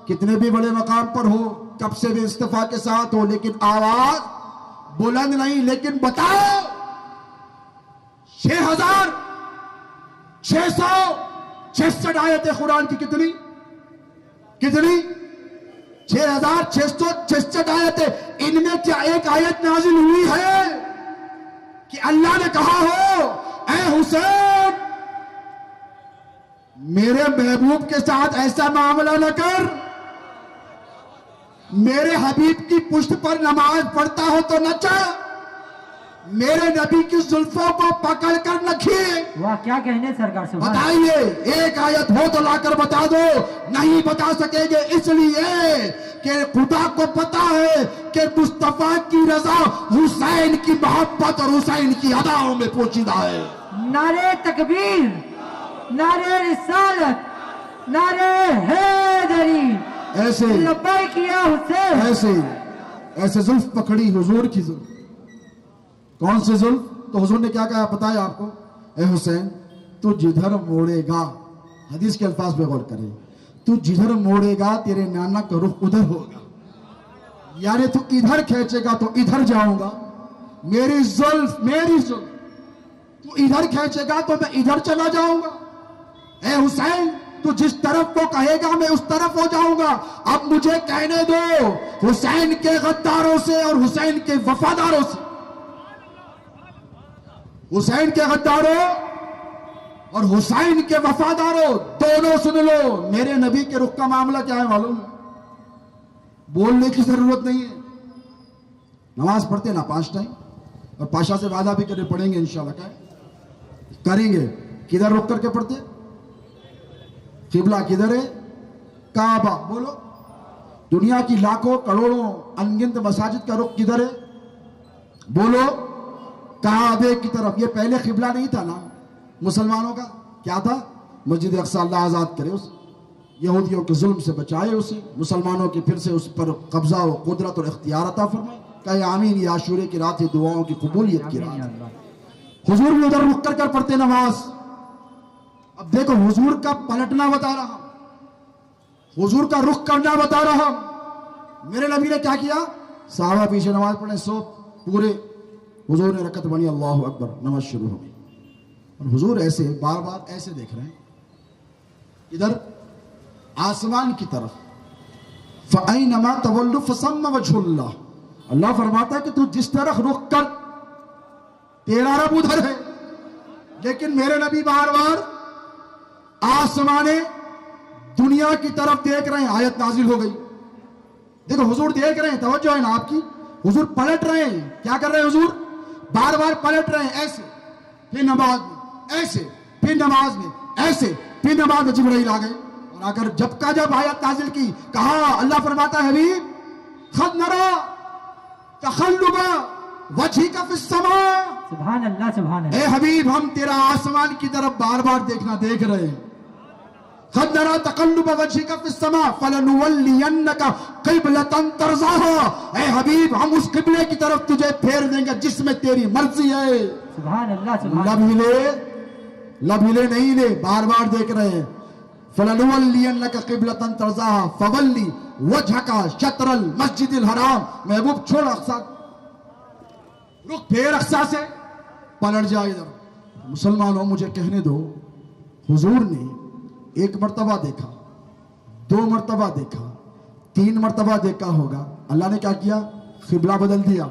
کتنے بھی بڑے مقام پر ہو، کب سے بھی استفاء کے ساتھ ہو، لیکن آواز بلند نہیں. لیکن بتاؤ 6,666 آیتیں قرآن کی کتنی 6,666 آیتیں. ان میں کیا ایک آیت نازل ہوئی ہے کہ اللہ نے کہا ہو اے حسین میرے محبوب کے ساتھ ایسا معاملہ نہ کر، میرے حبیب کی پشت پر نماز پڑھتا ہو تو نہ چاہ، میرے نبی کی زلفوں کو پکڑ کر نہ کھینچ. واہ کیا کہنے سرکار، سبحان. بتائیے ایک آیت ہو تو لا کر بتا دو. نہیں بتا سکیں گے اس لیے کہ خدا کو پتا ہے کہ مصطفیٰ کی رضا حسین کی محبت اور حسین کی اداؤں میں پوشیدہ ہے. نعرے تکبیر، نعرے رسالت، نعرے حیدری. ایسے لبیک یا حسین. ایسے زلف پکڑی حضور کی زلف. کون سی زلف؟ تو حضور نے کیا کہا پتہ ہے آپ کو؟ اے حسین تو جدھر موڑے گا، حدیث کے الفاظ پہ غور کریں، تو جدھر موڑے گا تیرے نانا کا رخ ادھر ہوگا. یعنی تو ادھر کھینچے گا تو ادھر جاؤں گا. میری زلف تو ادھر کھینچے گا تو میں ادھر چلا جاؤں گا. اے حسین تو جس طرف کو کہے گا میں اس طرف ہو جاؤں گا. اب مجھے کہنے دو حسین کے غداروں سے اور حسین کے وفاداروں سے، حسین کے غداروں اور حسین کے وفاداروں دونوں سن لو. میرے نبی کے رخ کا معاملہ کیا ہے معلوم ہے؟ بولنے کی ضرورت نہیں ہے. نماز پڑھتے نا 5 ٹائم، اور پاشا سے وعدہ بھی کرے پڑھیں گے انشاءاللہ. کیا کریں گے؟ کدھر رخ کر کے پڑھتے؟ قبلہ کدھر ہے؟ کعبہ. بولو. دنیا کی لاکھوں کروڑوں انگنت مساجد کا رخ کدھر ہے؟ بولو. کعبے کی طرف. یہ پہلے قبلہ نہیں تھا نا مسلمانوں کا. کیا تھا؟ مسجد اقصی. اللہ آزاد کرے اسے، یہودیوں کے ظلم سے بچائے اسے، مسلمانوں کی پھر سے اس پر قبضہ و قدرت اور اختیار عطا فرمائے. کہے آمین. یہ عاشورے کی رات ہے، دعاؤں کی قبولیت کی رات ہے. حضور بھی ادھر رک کر پڑھتے نماز. اب دیکھو حضور کا پلٹنا بتا رہا ہوں، حضور کا رخ کرنا بتا رہا ہوں. میرے نبی نے کیا کیا؟ صحابہ پیچھے نماز پڑھیں، سو پورے حضور نے رکعت بنی، اللہ اکبر، نماز شروع ہو گئی. اور حضور ایسے بار بار ایسے دیکھ رہے ہیں ادھر آسمان کی طرف. فَأَيْنَمَا تَوَلُّوا فَثَمَّ وَجْهُ اللَّهِ. اللہ فرماتا ہے کہ تو جس طرح رخ کر تیرا رب ادھر ہے. لیکن میرے نبی بار بار آسمان دنیا کی طرف دیکھ رہے ہیں. آیت نازل ہو گئی. دیکھو حضور دیکھ رہے ہیں، توجہ ہے نا آپ کی. حضور پلٹ رہے ہیں. کیا کر رہے ہیں حضور؟ بار بار پلٹ رہے ہیں. ایسے پھر نماز میں، ایسے پھر نماز میں، ایسے پھر نماز میں. جبرائیل آ گئے اور آ کر جب آیت نازل کی، کہا اللہ فرماتا ہے حبیب قد نرى تقلب وجهك في السماء. سبحان اللہ، سبحان اللہ. اے حبیب ہم تیرا آسمان کی طرف بار بار دیکھ رہے ہیں. قد نرى تقلب وجهك في السماء فلنولينك قبلة ترضاها. اے حبیب ہم اس قبلے کی طرف تجھے پھیر دیں گے جس میں تیری مرضی ہے. سبحان اللہ، سبحان اللہ. لب ہلے نہیں لے، بار بار دیکھ رہے ہیں. فلنولينك قبلة ترضاها فولي وجهك شطر المسجد الحرام. محبوب چھوڑ اقصی، رخ پھیر اقصی سے، پلٹ جا ادھر. مسلمانوں مجھے کہنے دو، حضور نے ایک مرتبہ دیکھا، 2 مرتبہ دیکھا، 3 مرتبہ دیکھا ہوگا. اللہ نے کیا کیا؟ قبلہ بدل دیا،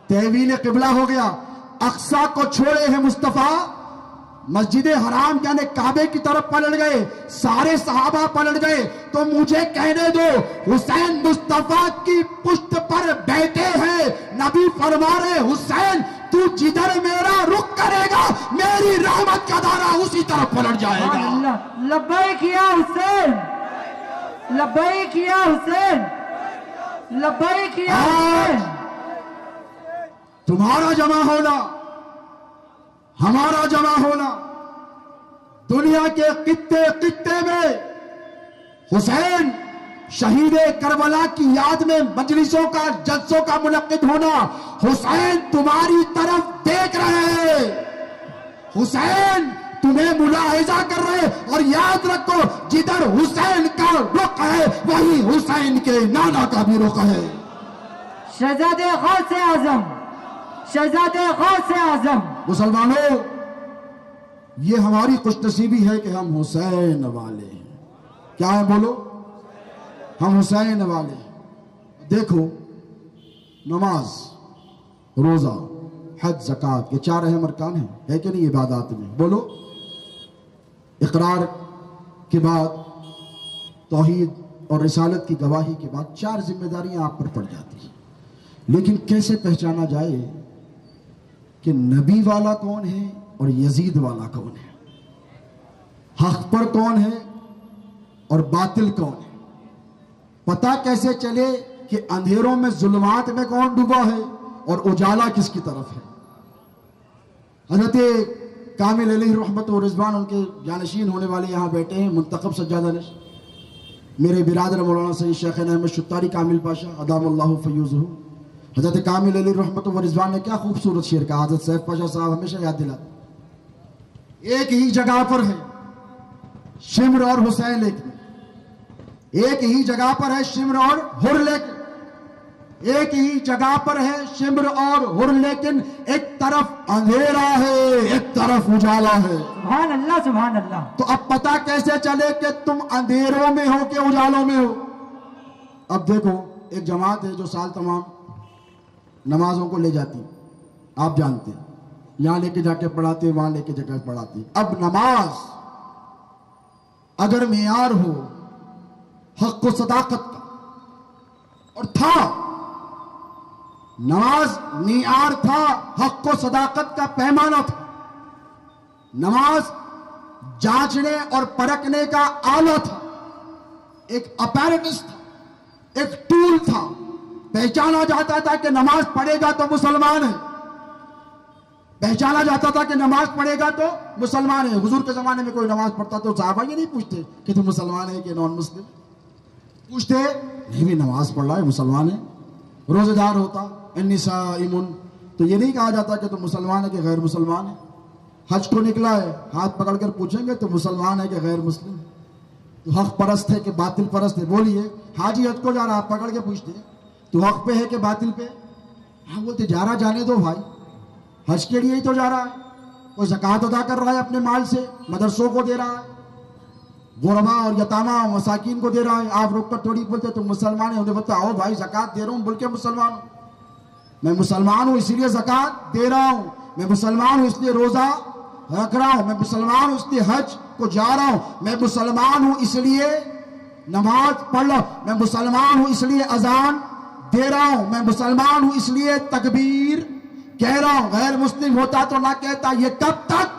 تحویل قبلہ ہو گیا. اقصی کو چھوڑے ہیں مصطفیٰ، مسجد حرام یعنی کعبے کی طرف پلٹ گئے. سارے صحابہ پلٹ گئے. تو مجھے کہنے دو حسین مصطفیٰ کی پشت پر بیٹھے ہیں. نبی فرما رہے حسین تو جدھر میرا رخ کرے گا میری رحمت کا دارا اسی طرف پلٹ جائے سبحان گا. اللہ. لبیک یا حسین، لبیک یا حسین، لبیک یا حسین. تمہارا جمع ہونا، ہمارا جمع ہونا، دنیا کے خطے خطے میں حسین شہید کربلا کی یاد میں مجلسوں کا جلسوں کا منعقد ہونا، حسین تمہاری طرف دیکھ رہے ہیں، حسین تمہیں ملاحظہ کر رہے ہیں. اور یاد رکھو جدھر حسین کا رخ ہے وہی حسین کے نانا کا بھی رخ ہے. شہزادے غوث اعظم، شہزادے غوث اعظم. مسلمانوں، یہ ہماری خوش نصیبی ہے کہ ہم حسین والے ہیں. کیا ہے بولو؟ ہم حسین والے ہیں. دیکھو، نماز، روزہ، حج، زکوٰۃ، یہ 4 اہم ارکان ہیں، ہے کہ نہیں عبادات میں؟ بولو. اقرار کے بعد توحید اور رسالت کی گواہی کے بعد 4 ذمہ داریاں آپ پر پڑ جاتی ہیں. لیکن کیسے پہچانا جائے کہ نبی والا کون ہے اور یزید والا کون ہے، حق پر کون ہے اور باطل کون ہے؟ پتہ کیسے چلے کہ اندھیروں میں ظلمات میں کون ڈوبا ہے اور اجالا کس کی طرف ہے؟ حضرت کامل علیہ رحمت و رضوان ان کے جانشین ہونے والے یہاں بیٹھے ہیں، منتخب سجادہ نش میرے برادر مولانا سید شیخ احمد شتاری کامل پاشا ادام اللہ فیوزہ. حضرت کامل علیہ رحمت و رضوان نے کیا خوبصورت شعر کہا، حضرت سیف پاشا صاحب ہمیشہ یاد دلاتے. ایک ہی جگہ پر ہے شمر اور حسین، ایک ہی جگہ پر ہے شمر اور ہر، لیکن ایک ہی جگہ پر ہے شمر اور ہر، لیکن ایک طرف اندھیرا ہے ایک طرف اجالا ہے. سبحان اللہ، سبحان اللہ. تو اب پتہ کیسے چلے کہ تم اندھیروں میں ہو کہ اجالوں میں ہو؟ اب دیکھو، ایک جماعت ہے جو سال تمام نمازوں کو لے جاتی، آپ جانتے ہیں، یہاں لے کے جا کے پڑھاتے، وہاں لے کے جا کے پڑھاتے. اب نماز اگر معیار ہو حق و صداقت کا، اور تھا، نماز معیار تھا، حق و صداقت کا پیمانہ تھا، نماز جانچنے اور پرکھنے کا آلہ تھا، ایک اپیرٹس تھا، ایک ٹول تھا. پہچانا جاتا تھا کہ نماز پڑھے گا تو مسلمان ہے، پہچانا جاتا تھا کہ نماز پڑھے گا تو مسلمان ہے. حضور کے زمانے میں کوئی نماز پڑھتا تو صحابہ یہ نہیں پوچھتے کہ تم مسلمان ہے کہ نان مسلم، پوچھتے نہیں بھی نماز پڑھ رہا ہے مسلمان ہے. روزہ دار ہوتا انی صائم تو یہ نہیں کہا جاتا کہ تم مسلمان ہے کہ غیر مسلمان ہے. حج کو نکلا ہے، ہاتھ پکڑ کر پوچھیں گے تو مسلمان ہے کہ غیر مسلم، تو حق پرست ہے کہ باطل پرست ہے؟ بولیے. حاجی حج کو جا رہا، آپ پکڑ کے پوچھتے تو حق پہ ہے کہ باطل پہ؟ ہاں بولتے جا رہا، جانے دو بھائی، حج کے لیے ہی تو جا رہا ہے. کوئی زکوٰۃ ادا کر رہا ہے اپنے مال سے، مدرسوں کو دے رہا ہے، غربا اور یتامہ مساکین کو دے رہا ہے. آپ روک کر تھوڑی بولتے تم مسلمان ہیں، انہیں بولتا آؤ بھائی زکوٰۃ دے رہا ہوں بول کے مسلمان ہوں. میں مسلمان ہوں اس لیے زکوٰۃ دے رہا ہوں، میں مسلمان ہوں اس لیے روزہ رکھ رہا ہوں، میں مسلمان ہوں اس لیے حج کو جا رہا ہوں، میں مسلمان ہوں اس لیے نماز پڑھ رہا ہوں، میں مسلمان ہوں اس لیے اذان دے رہا ہوں، میں مسلمان ہوں اس لیے تکبیر کہہ رہا ہوں. غیر مسلم ہوتا تو نہ کہتا. یہ کب تک؟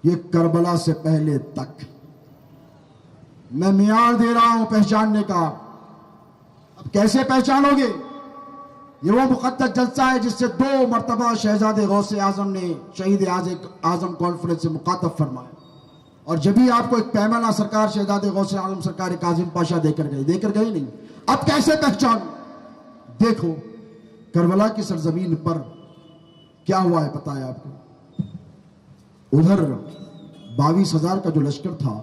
یہ کربلا سے پہلے تک. میں معیار دے رہا ہوں پہچاننے کا. اب کیسے پہچانو گے؟ یہ وہ مقدس جلسہ ہے جس سے 2 مرتبہ شہزادے غوث اعظم نے شہید اعظم کانفرنس سے مخاطب فرمایا. اور جب ہی آپ کو ایک پیمانہ سرکار شہزادے غوث اعظم سرکار کاظم پاشا دے کر گئے نہیں. اب کیسے پہچانو؟ دیکھو کربلا کی سرزمین پر کیا ہوا ہے پتہ ہے آپ کو؟ ادھر 22,000 کا جو لشکر تھا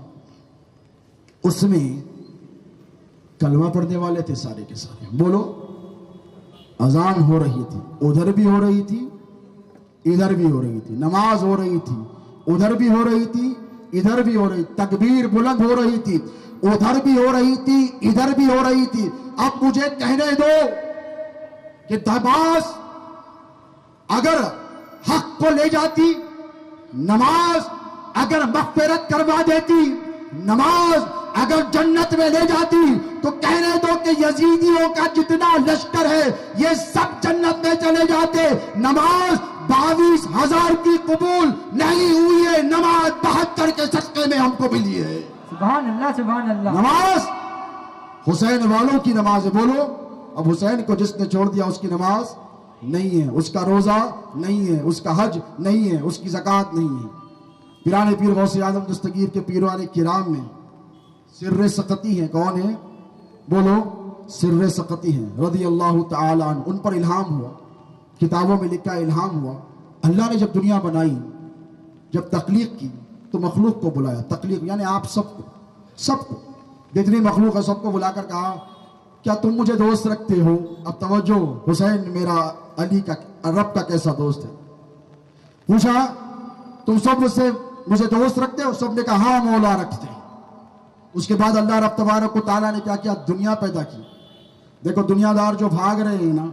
اس میں کلمہ پڑھنے والے تھے سارے کے سارے. بولو. اذان ہو رہی تھی، ادھر بھی ہو رہی تھی ادھر بھی ہو رہی تھی، نماز ہو رہی تھی ادھر بھی ہو رہی تھی ادھر بھی ہو رہی تھی، تکبیر بلند ہو رہی تھی ادھر بھی ہو رہی تھی ادھر بھی ہو رہی تھی. اب مجھے کہنے دو کہ نماز اگر حق کو لے جاتی، نماز اگر مغفرت کروا دیتی، نماز اگر جنت میں لے جاتی تو کہنے دو کہ یزیدیوں کا جتنا لشکر ہے یہ سب جنت میں چلے جاتے. نماز 22,000 کی قبول نہیں ہوئی ہے, نماز 72 کے صدقے میں ہم کو ملی ہے. سبحان اللہ سبحان اللہ. نماز حسین والوں کی نماز ہے. بولو, اب حسین کو جس نے چھوڑ دیا اس کی نماز نہیں ہے, اس کا روزہ نہیں ہے, اس کا حج نہیں ہے, اس کی زکوٰۃ نہیں ہے. پیران پیر غوث اعظم دستگیر کے پیروان کرام میں سر سقطی ہیں. کون ہیں؟ بولو, سر سقطی ہیں رضی اللہ تعالی عنہ. ان پر الہام ہوا, کتابوں میں لکھا الہام ہوا. اللہ نے جب دنیا بنائی, جب تخلیق کی تو مخلوق کو بلایا. تخلیق یعنی آپ سب کو جتنی مخلوق ہے سب کو بلا کر کہا کیا تم مجھے دوست رکھتے ہو؟ اب توجہ, حسین میرا علی کا رب کا کیسا دوست ہے. پوچھا تم سب مجھے دوست رکھتے ہو؟ سب نے کہا ہاں مولا رکھتے ہیں. اس کے بعد اللہ رب تبارک و تعالیٰ نے کیا کیا؟ دنیا پیدا کی. دیکھو دنیا دار جو بھاگ رہے ہیں نا,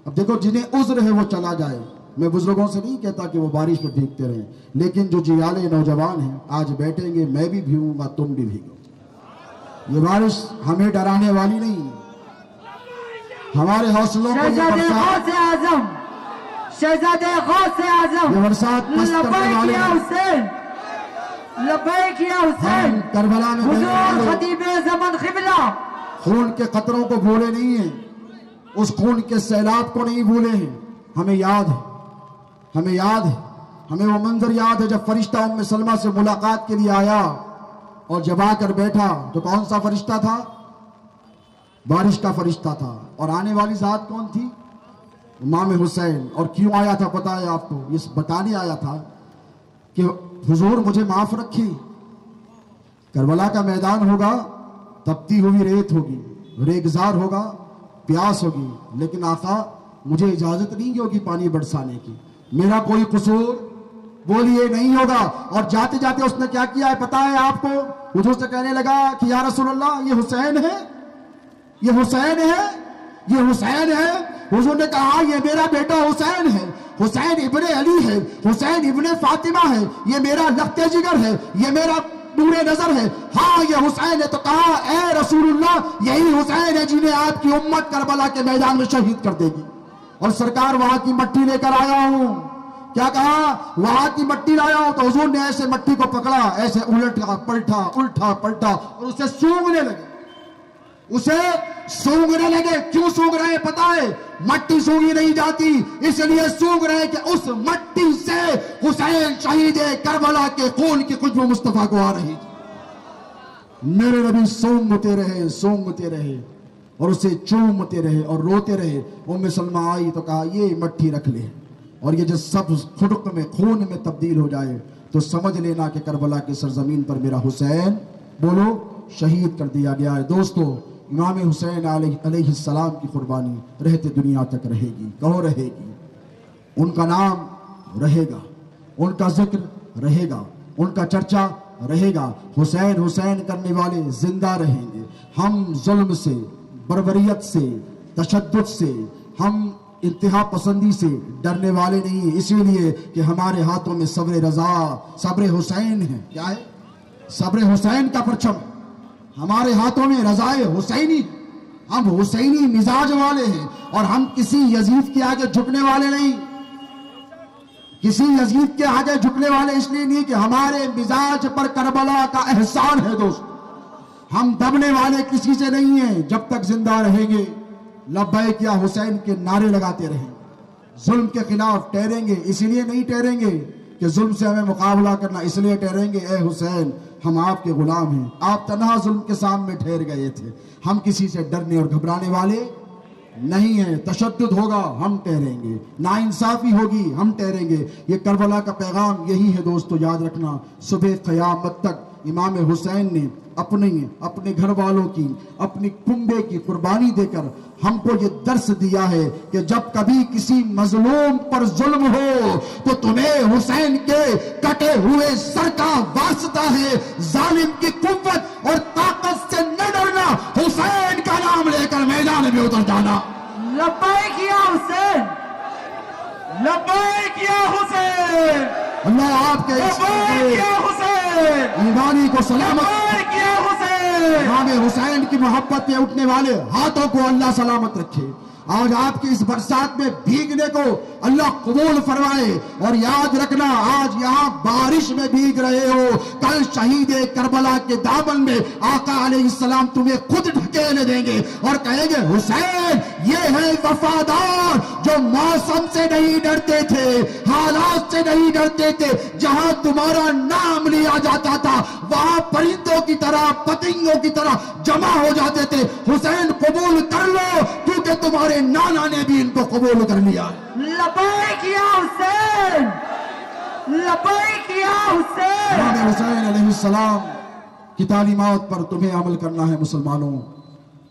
اب دیکھو جنہیں عذر ہے وہ چلا جائے. میں بزرگوں سے نہیں کہتا کہ وہ بارش میں بھیگتے رہیں, لیکن جو جیالے نوجوان ہیں آج بیٹھیں گے, میں بھی بھیگوں گا, تم بھی بھیگو. یہ بارش ہمیں ڈرانے والی نہیں ہے, ہمارے حوصلوں کو شہزادے غوث اعظم, شہزادے غوث اعظم, یہ برسات مست کرنے لبیک والے یا ہیں. حسین, لبیک یا حسین. ہم کربلا میں حضور بیٹھے خطیب زمن قبلہ خون کے قطروں کو بھولے نہیں ہیں, اس خون کے سیلاب کو نہیں بھولے ہیں. ہمیں یاد ہے, ہمیں وہ منظر یاد ہے جب فرشتہ ام سلمہ سے ملاقات کے لیے آیا اور جب آ کر بیٹھا تو کون سا فرشتہ تھا؟ بارش کا فرشتہ تھا. اور آنے والی ذات کون تھی؟ امام حسین. اور کیوں آیا تھا پتہ ہے آپ کو؟ یہ بتانے آیا تھا کہ حضور مجھے معاف رکھیں, کربلا کا میدان ہوگا, تپتی ہوئی ریت ہوگی, ریگزار ہوگا, پیاس ہوگی, لیکن آقا مجھے اجازت نہیں ہوگی پانی برسانے کی, میرا کوئی قصور بولیے نہیں ہوگا. اور جاتے جاتے اس نے کیا کیا ہے پتہ ہے آپ کو؟ حضور سے کہنے لگا کہ یا رسول اللہ یہ حسین ہے, یہ حسین ہے, یہ حسین ہے. حضور نے کہا یہ میرا بیٹا حسین ہے, حسین ابن علی ہے, حسین ابن فاطمہ ہے, یہ میرا لخت جگر ہے, یہ میرا نور نظر ہے. ہاں یہ حسین ہے. تو کہا اے رسول اللہ یہی حسین ہے جنہیں آپ کی امت کربلا کے میدان میں شہید کر دے گی. اور سرکار وہاں کی مٹی لے کر آیا ہوں. کیا کہا؟ وہاں کی مٹی لایا ہوں. تو حضور نے ایسے مٹی کو پکڑا, ایسے الٹا پلٹا اور اسے سونگنے لگے, اسے سونگنے لگے. کیوں سونگ رہے ہیں پتہ ہے؟ مٹی سونگی نہیں جاتی, اس لیے سونگ رہے کہ اس مٹی سے حسین شہید کربلا کے خون کی خوشبو مصطفیٰ کو آ رہی تھی. میرے نبی سونگتے رہے اور اسے چومتے رہے اور روتے رہے. ام سلمہ آئی تو کہا یہ مٹی رکھ لے, اور یہ جو سب خڑق میں خون میں تبدیل ہو جائے تو سمجھ لینا کہ کربلا کی سرزمین پر میرا حسین بولو شہید کر دیا گیا ہے. دوستو امام حسین علیہ السلام کی قربانی رہتے دنیا تک رہے گی. کہو رہے گی. ان کا نام رہے گا, ان کا ذکر رہے گا, ان کا چرچا رہے گا. حسین حسین کرنے والے زندہ رہیں گے. ہم ظلم سے, بربریت سے, تشدد سے, ہم انتہا پسندی سے ڈرنے والے نہیں, اسی لیے کہ ہمارے ہاتھوں میں صبر رضا, صبر حسین ہے. کیا ہے؟ صبر حسین کا پرچم ہمارے ہاتھوں میں, رضائے حسینی. ہم حسینی مزاج والے ہیں اور ہم کسی یزید کے آگے جھکنے والے نہیں. کسی یزید کے آگے جھکنے والے اس لیے نہیں کہ ہمارے مزاج پر کربلا کا احسان ہے. دوست ہم دبنے والے کسی سے نہیں ہیں. جب تک زندہ رہیں گے لبیک یا حسین کے نعرے لگاتے رہیں. ظلم کے خلاف ٹھہریں گے, اسی لیے نہیں ٹھہریں گے کہ ظلم سے ہمیں مقابلہ کرنا, اس لیے ٹھہریں گے اے حسین ہم آپ کے غلام ہیں. آپ تنہا ظلم کے سامنے ٹھہر گئے تھے. ہم کسی سے ڈرنے اور گھبرانے والے نہیں ہیں. تشدد ہوگا ہم ٹھہریں گے, ناانصافی ہوگی ہم ٹھہریں گے. یہ کربلا کا پیغام یہی ہے دوستو, یاد رکھنا. صبح قیامت تک امام حسین نے اپنے گھر والوں کی, اپنی کنبے کی قربانی دے کر ہم کو یہ درس دیا ہے کہ جب کبھی کسی مظلوم پر ظلم ہو تو تمہیں حسین کے کٹے ہوئے سر کا واسطہ ہے. ظالم کی قوت اور طاقت سے نہ ڈرنا, حسین کا نام لے کر میدان میں اتر جانا. لبیک یا حسین, لبیک یا حسین, اللہ آپ کے لبیک یا حسین, ایمانی کو سلامت لبیک یا حسین. حسین. امام حسین کی محبت میں اٹھنے والے ہاتھوں کو اللہ سلامت رکھے. آج آپ کی اس برسات میں بھیگنے کو اللہ قبول فرمائے. اور یاد رکھنا آج یہاں بارش میں بھیگ رہے ہو, کل شہید کربلا کے دامن میں آقا علیہ السلام تمہیں خود ڈھکیلے دیں گے اور کہیں گے حسین یہ ہے وفادار جو موسم سے نہیں ڈرتے تھے, حالات سے نہیں ڈرتے تھے. جہاں تمہارا نام لیا جاتا تھا وہاں پرندوں کی طرح پتنگوں کی طرح جمع ہو جاتے تھے. حسین قبول کر لو کیونکہ تمہارے نانا نے بھی ان کو قبول کر لیا. لبیک یا حسین, لبیک یا حسین. امام حسین علیہ السلام کی تعلیمات پر تمہیں عمل کرنا ہے مسلمانوں.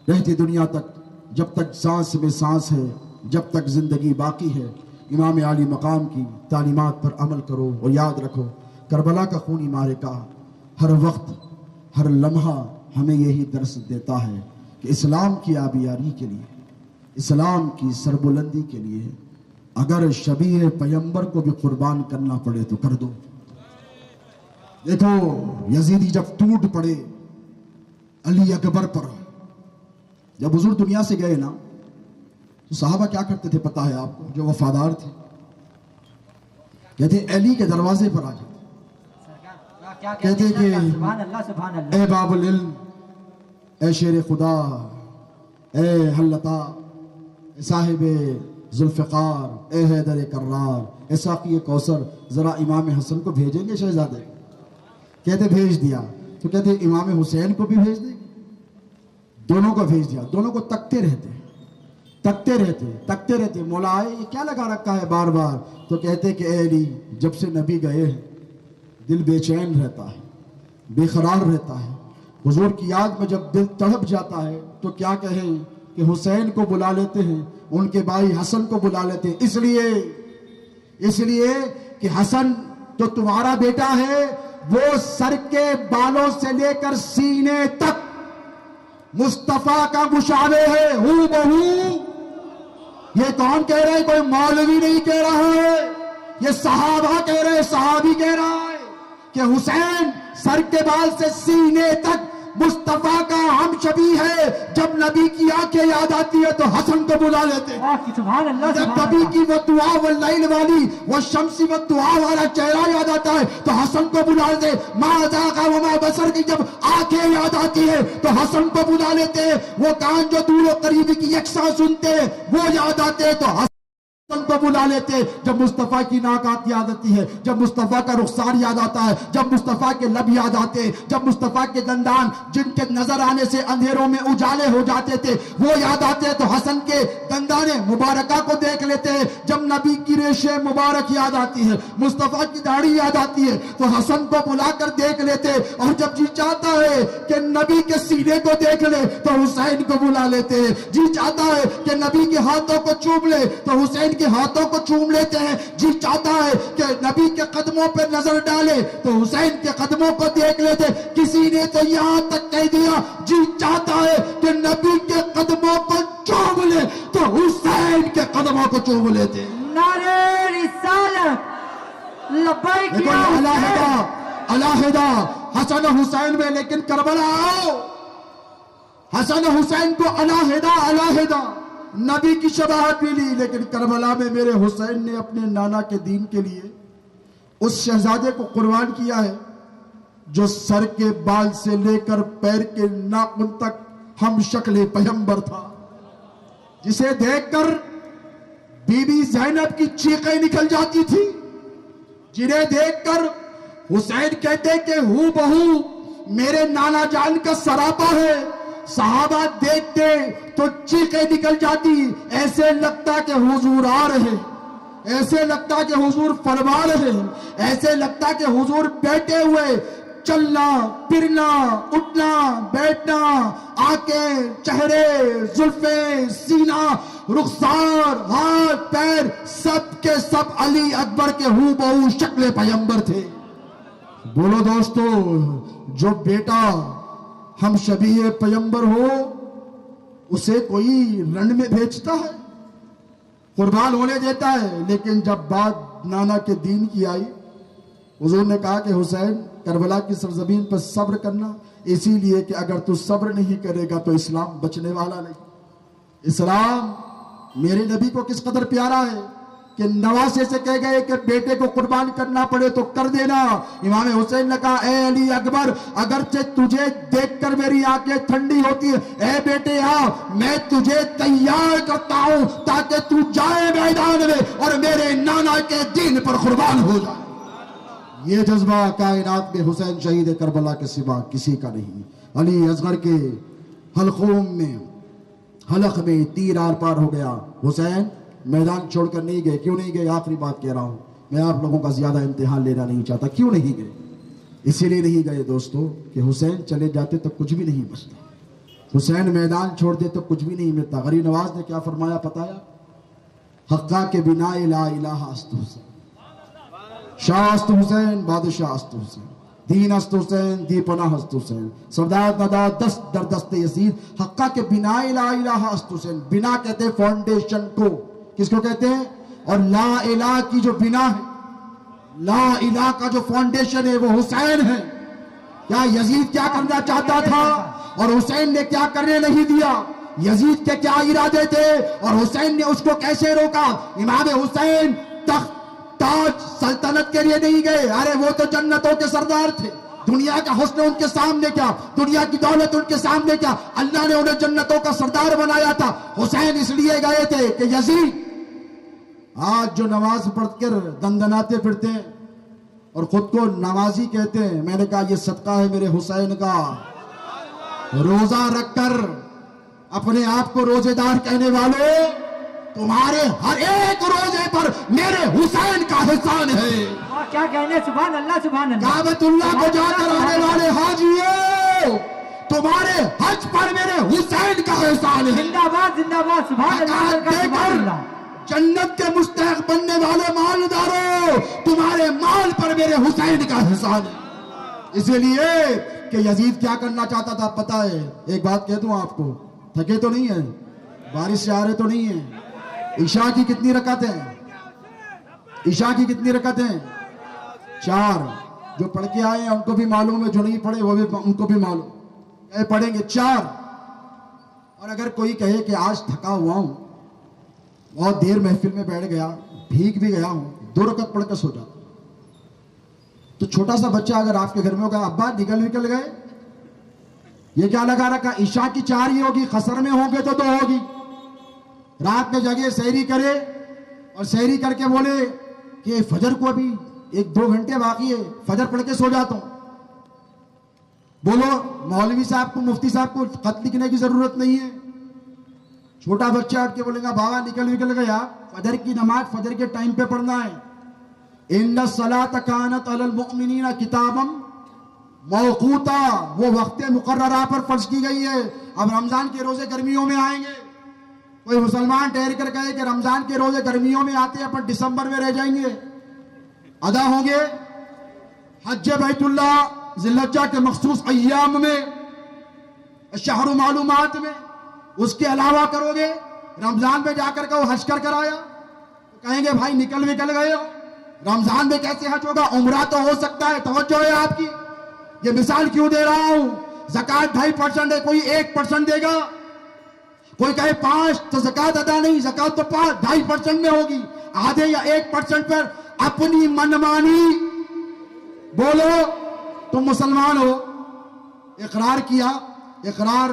رہتی دنیا تک, جب تک سانس میں سانس ہے, جب تک زندگی باقی ہے, امام عالی مقام کی تعلیمات پر عمل کرو. اور یاد رکھو کربلا کا خونی معرکہ ہر وقت ہر لمحہ ہمیں یہی درس دیتا ہے کہ اسلام کی آبیاری کے لیے, اسلام کی سربلندی کے لیے اگر شبیہ پیغمبر کو بھی قربان کرنا پڑے تو کر دو. دیکھو یزیدی جب ٹوٹ پڑے علی اکبر پر, جب حضور دنیا سے گئے نا تو صحابہ کیا کرتے تھے پتہ ہے آپ کو؟ جو وفادار تھے کہتے علی کے دروازے پر آ جاتے, کہتے کہ سبحان اللہ سبحان اللہ. اے باب العلم, اے شیر خدا, اے حلتا, اے صاحب ذوالفقار, اے حیدر کرار, اے ساقی کوثر, ذرا امام حسن کو بھیجیں گے شہزادے؟ کہتے بھیج دیا. تو کہتے امام حسین کو بھی بھیج دیں گے. دونوں کو بھیج دیا. دونوں کو تکتے رہتے. مولا آئے یہ کیا لگا رکھا ہے بار بار؟ تو کہتے کہ اے علی جب سے نبی گئے ہیں دل بے چین رہتا ہے, بے قرار رہتا ہے. حضور کی یاد میں جب دل تڑپ جاتا ہے تو کیا کہیں کہ حسین کو بلا لیتے ہیں, ان کے بھائی حسن کو بلا لیتے ہیں. اس لیے کہ حسن تو تمہارا بیٹا ہے, وہ سر کے بالوں سے لے کر سینے تک مصطفیٰ کا مشابہ ہے, ہو بہو. یہ کون کہہ رہے ہیں؟ کوئی مولوی نہیں کہہ رہا ہے, یہ صحابہ کہہ رہے ہیں, صحابی کہہ رہا ہے کہ حسین سر کے بال سے سینے تک مصطفیٰ کا ہم شبیہ ہے. جب نبی کی آنکھیں یاد آتی ہے تو حسن کو بلا لیتے. سبحان اللہ جب سبحان نبی اللہ. کی وہ دعا واللیل والی وہ شمسی وہ دعا والا چہرہ یاد آتا ہے تو حسن کو بلا لیتے. ما ذاق وما بصر کی جب آنکھیں یاد آتی ہے تو حسن کو بلا لیتے. وہ کان جو دور و قریب کی یکساں سنتے وہ یاد آتے ہیں تو حسن کو بلا لیتے. جب مصطفیٰ کی ناکات یاد آتی ہے, جب مصطفیٰ کا رخسار یاد آتا ہے, جب مصطفیٰ کے لب یاد آتے, جب مصطفیٰ کے دندان جن کے نظر آنے سے اندھیروں میں اجالے ہو جاتے تھے وہ یاد آتے تو حسن کے دندان مبارکہ کو دیکھ لیتے. جب نبی کی ریش مبارک یاد آتی ہے, مصطفیٰ کی داڑھی یاد آتی ہے تو حسن کو بلا کر دیکھ لیتے. اور جب جی چاہتا ہے کہ نبی کے سینے کو دیکھ لے تو حسین کو بلا لیتے. جی چاہتا ہے کہ نبی کے ہاتھوں کو چوم لے تو حسین کے ہاتھوں کو چوم لیتے ہیں. جی چاہتا ہے کہ نبی کے قدموں پر نظر ڈالے تو حسین کے قدموں کو دیکھ لیتے. کسی نے تو یہاں تک کہہ دیا جی چاہتا ہے کہ نبی کے قدموں کو چوم لے تو حسین کے قدموں کو چوم لیتے. نعرہ رسالت, لبیک یا حسین. علیحدہ حسن حسین میں, لیکن کربلا آؤ حسن حسین کو علیحدہ نبی کی شباہت بھی لی, لیکن کربلا میں میرے حسین نے اپنے نانا کے دین کے لیے اس شہزادے کو قربان کیا ہے جو سر کے بال سے لے کر پیر کے ناخن تک ہم شکل پیغمبر تھا, جسے دیکھ کر بی بی زینب کی چیخیں نکل جاتی تھی, جنہیں دیکھ کر حسین کہتے کہ ہو بہو میرے نانا جان کا سراپا ہے. صحابہ دیکھتے تو چیخیں نکل جاتی. ایسے لگتا کہ حضور آ رہے, ایسے لگتا کہ حضور فرما رہے, ایسے لگتا کہ حضور بیٹھے ہوئے چلنا پھرنا اٹھنا بیٹھنا, آنکھیں چہرے زلفیں سینہ رخسار ہاتھ پیر سب کے سب علی اکبر کے ہو بہو شکل پیغمبر تھے. بولو دوستو, جو بیٹا ہم شبیہ پیغمبر ہو اسے کوئی رن میں بھیجتا ہے, قربان ہونے دیتا ہے, لیکن جب بات نانا کے دین کی آئی حضور نے کہا کہ حسین کربلا کی سرزمین پر صبر کرنا، اسی لیے کہ اگر تو صبر نہیں کرے گا تو اسلام بچنے والا نہیں۔ اسلام میرے نبی کو کس قدر پیارا ہے کہ نواسے سے کہہ گئے کہ بیٹے کو قربان کرنا پڑے تو کر دینا۔ امام حسین نے کہا اے علی اکبر، اگرچہ تجھے دیکھ کر میری آنکھیں ٹھنڈی ہوتی ہے، اے بیٹے آ، میں تجھے تیار کرتا ہوں تاکہ تو جائے میدان میں اور میرے نانا کے دین پر قربان ہو جائے۔ یہ جذبہ کائنات میں حسین شہید کربلا کے سوا کسی کا نہیں۔ علی اصغر کے حلق میں تیر آر پار ہو گیا۔ حسین میدان چھوڑ کر نہیں گئے۔ کیوں نہیں گئے؟ آخری بات کہہ رہا ہوں، میں آپ لوگوں کا زیادہ امتحان لینا نہیں چاہتا۔ کیوں نہیں گئے؟ اسی لیے نہیں گئے دوستو کہ حسین چلے جاتے تو کچھ بھی نہیں بچتا، حسین میدان چھوڑ دے تو کچھ بھی نہیں ملتا۔ غریب نواز نے کیا فرمایا پتہ ہے؟ حقا کے بنا لا الہ است حسین، شاہ است حسین، بادشاہ است حسین، دین است حسین، دی پناہ است حسین، سردار ندا دست در دست یزید، حقا کے بنا لا الہ است حسین۔ بنا کہتے ہیں فاؤنڈیشن کو، کس کو کہتے ہیں؟ اور لا الہ کی جو بنا ہے، لا الہ کا جو فاؤنڈیشن ہے وہ حسین ہے۔ کیا یزید کیا کرنا چاہتا تھا اور حسین نے کیا کرنے نہیں دیا؟ یزید کے کیا ارادے تھے اور حسین نے اس کو کیسے روکا؟ امام حسین تخت تاج سلطنت کے لیے نہیں گئے، ارے وہ تو جنتوں کے سردار تھے۔ دنیا کا حسن ان کے سامنے کیا، دنیا کی دولت ان کے سامنے کیا، اللہ نے انہیں جنتوں کا سردار بنایا تھا۔ حسین اس لیے گئے تھے کہ یزید آج جو نماز پڑھ کر دندناتے پھرتے ہیں اور خود کو نمازی کہتے ہیں، میں نے کہا یہ صدقہ ہے میرے حسین کا۔ روزہ رکھ کر اپنے آپ کو روزے دار کہنے والوں، تمہارے ہر ایک روزے پر میرے حسین کا احسان ہے۔ کیا کہنے، سبحان اللہ سبحان اللہ۔ کعبۃ اللہ کو جا کر آنے والے حاجیوں، تمہارے حج پر میرے حسین کا احسان ہے۔ زندہ باد زندہ باد، سبحان اللہ سبحان اللہ۔ جنت کے مستحق بننے والے مالداروں، تمہارے مال پر میرے حسین کا احسان ہے۔ اسی لیے کہ یزید کیا کرنا چاہتا تھا پتہ ہے؟ ایک بات کہہ دوں آپ کو، تھکے تو نہیں ہیں؟ بارش سے آ رہے تو نہیں ہیں؟ عشاء کی کتنی رکعتیں؟ عشاء کی کتنی رکعتیں؟ 4۔ جو پڑھ کے آئے ہیں ان کو بھی معلوم ہے، جو نہیں پڑھے وہ بھی ان کو بھی معلوم ہے، پڑھیں گے 4۔ اور اگر کوئی کہے کہ آج تھکا ہوا ہوں، بہت دیر محفل میں بیٹھ گیا، بھیگ بھی گیا ہوں، 2 رکعت پڑھ کر سو جاتا، تو چھوٹا سا بچہ اگر آپ کے گھر میں ہوگا، ابا نکل گئے، یہ کیا لگا رکھا؟ عشاء کی 4 ہی ہوگی، قصر میں ہوں گے تو 2 ہوگی۔ رات میں جگہ سحری کرے اور سحری کر کے بولے کہ فجر کو ابھی 1-2 گھنٹے باقی ہے، فجر پڑھ کے سو جاتا ہوں۔ بولو مولوی صاحب کو، مفتی صاحب کو خط لکھنے کی ضرورت نہیں ہے۔ چھوٹا بچہ اٹھ کے بولے گا بابا نکل گیا، فجر کی نماز فجر کے ٹائم پہ پڑھنا ہے۔ ان الصلاۃ کانت علی المؤمنین کتابا موقوتا، وہ وقت مقررہ پر فرض کی گئی ہے۔ اب رمضان کے روزے گرمیوں میں آئیں گے، کوئی مسلمان ٹھہر کر کہے کہ رمضان کے روزے گرمیوں میں آتے ہیں، اپن دسمبر میں رہ جائیں گے، ادا ہوں گے۔ حج بیت اللہ ذی الحجہ کے مخصوص ایام میں، شہر و معلومات میں، اس کے علاوہ کرو گے۔ رمضان میں جا کر کہ وہ حج کر آیا، کہیں گے بھائی نکل گئے ہو، رمضان میں کیسے حج ہوگا؟ عمرہ تو ہو سکتا ہے۔ توجہ ہے آپ کی، یہ مثال کیوں دے رہا ہوں؟ زکوٰۃ 2.5% ہے، کوئی 1% دے گا، کوئی کہے 5 تو زکوٰۃ ادا نہیں، زکوٰۃ تو 2.5% میں ہوگی، آدھے یا 1% پر اپنی منمانی۔ بولو تم مسلمان ہو، اقرار کیا، اقرار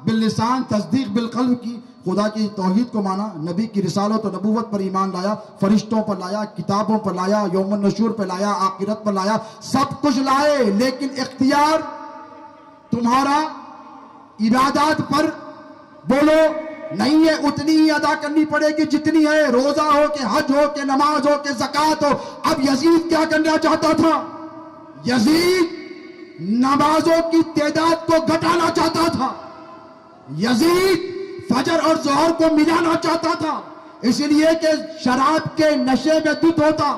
باللسان، تصدیق بالقلب کی، خدا کی توحید کو مانا، نبی کی رسالت و نبوت پر ایمان لایا، فرشتوں پر لایا، کتابوں پر لایا، یوم النشور پر لایا، آخرت پر لایا، سب کچھ لائے، لیکن اختیار تمہارا عبادات پر بولو نہیں ہے، اتنی ہی ادا کرنی پڑے گی جتنی ہے۔ روزہ ہو کہ حج ہو کہ نماز ہو کہ زکوٰۃ ہو۔ اب یزید کیا کرنا چاہتا تھا؟ یزید نمازوں کی تعداد کو گھٹانا چاہتا تھا، یزید فجر اور ظہر کو ملانا چاہتا تھا، اس لیے کہ شراب کے نشے میں دھت ہوتا،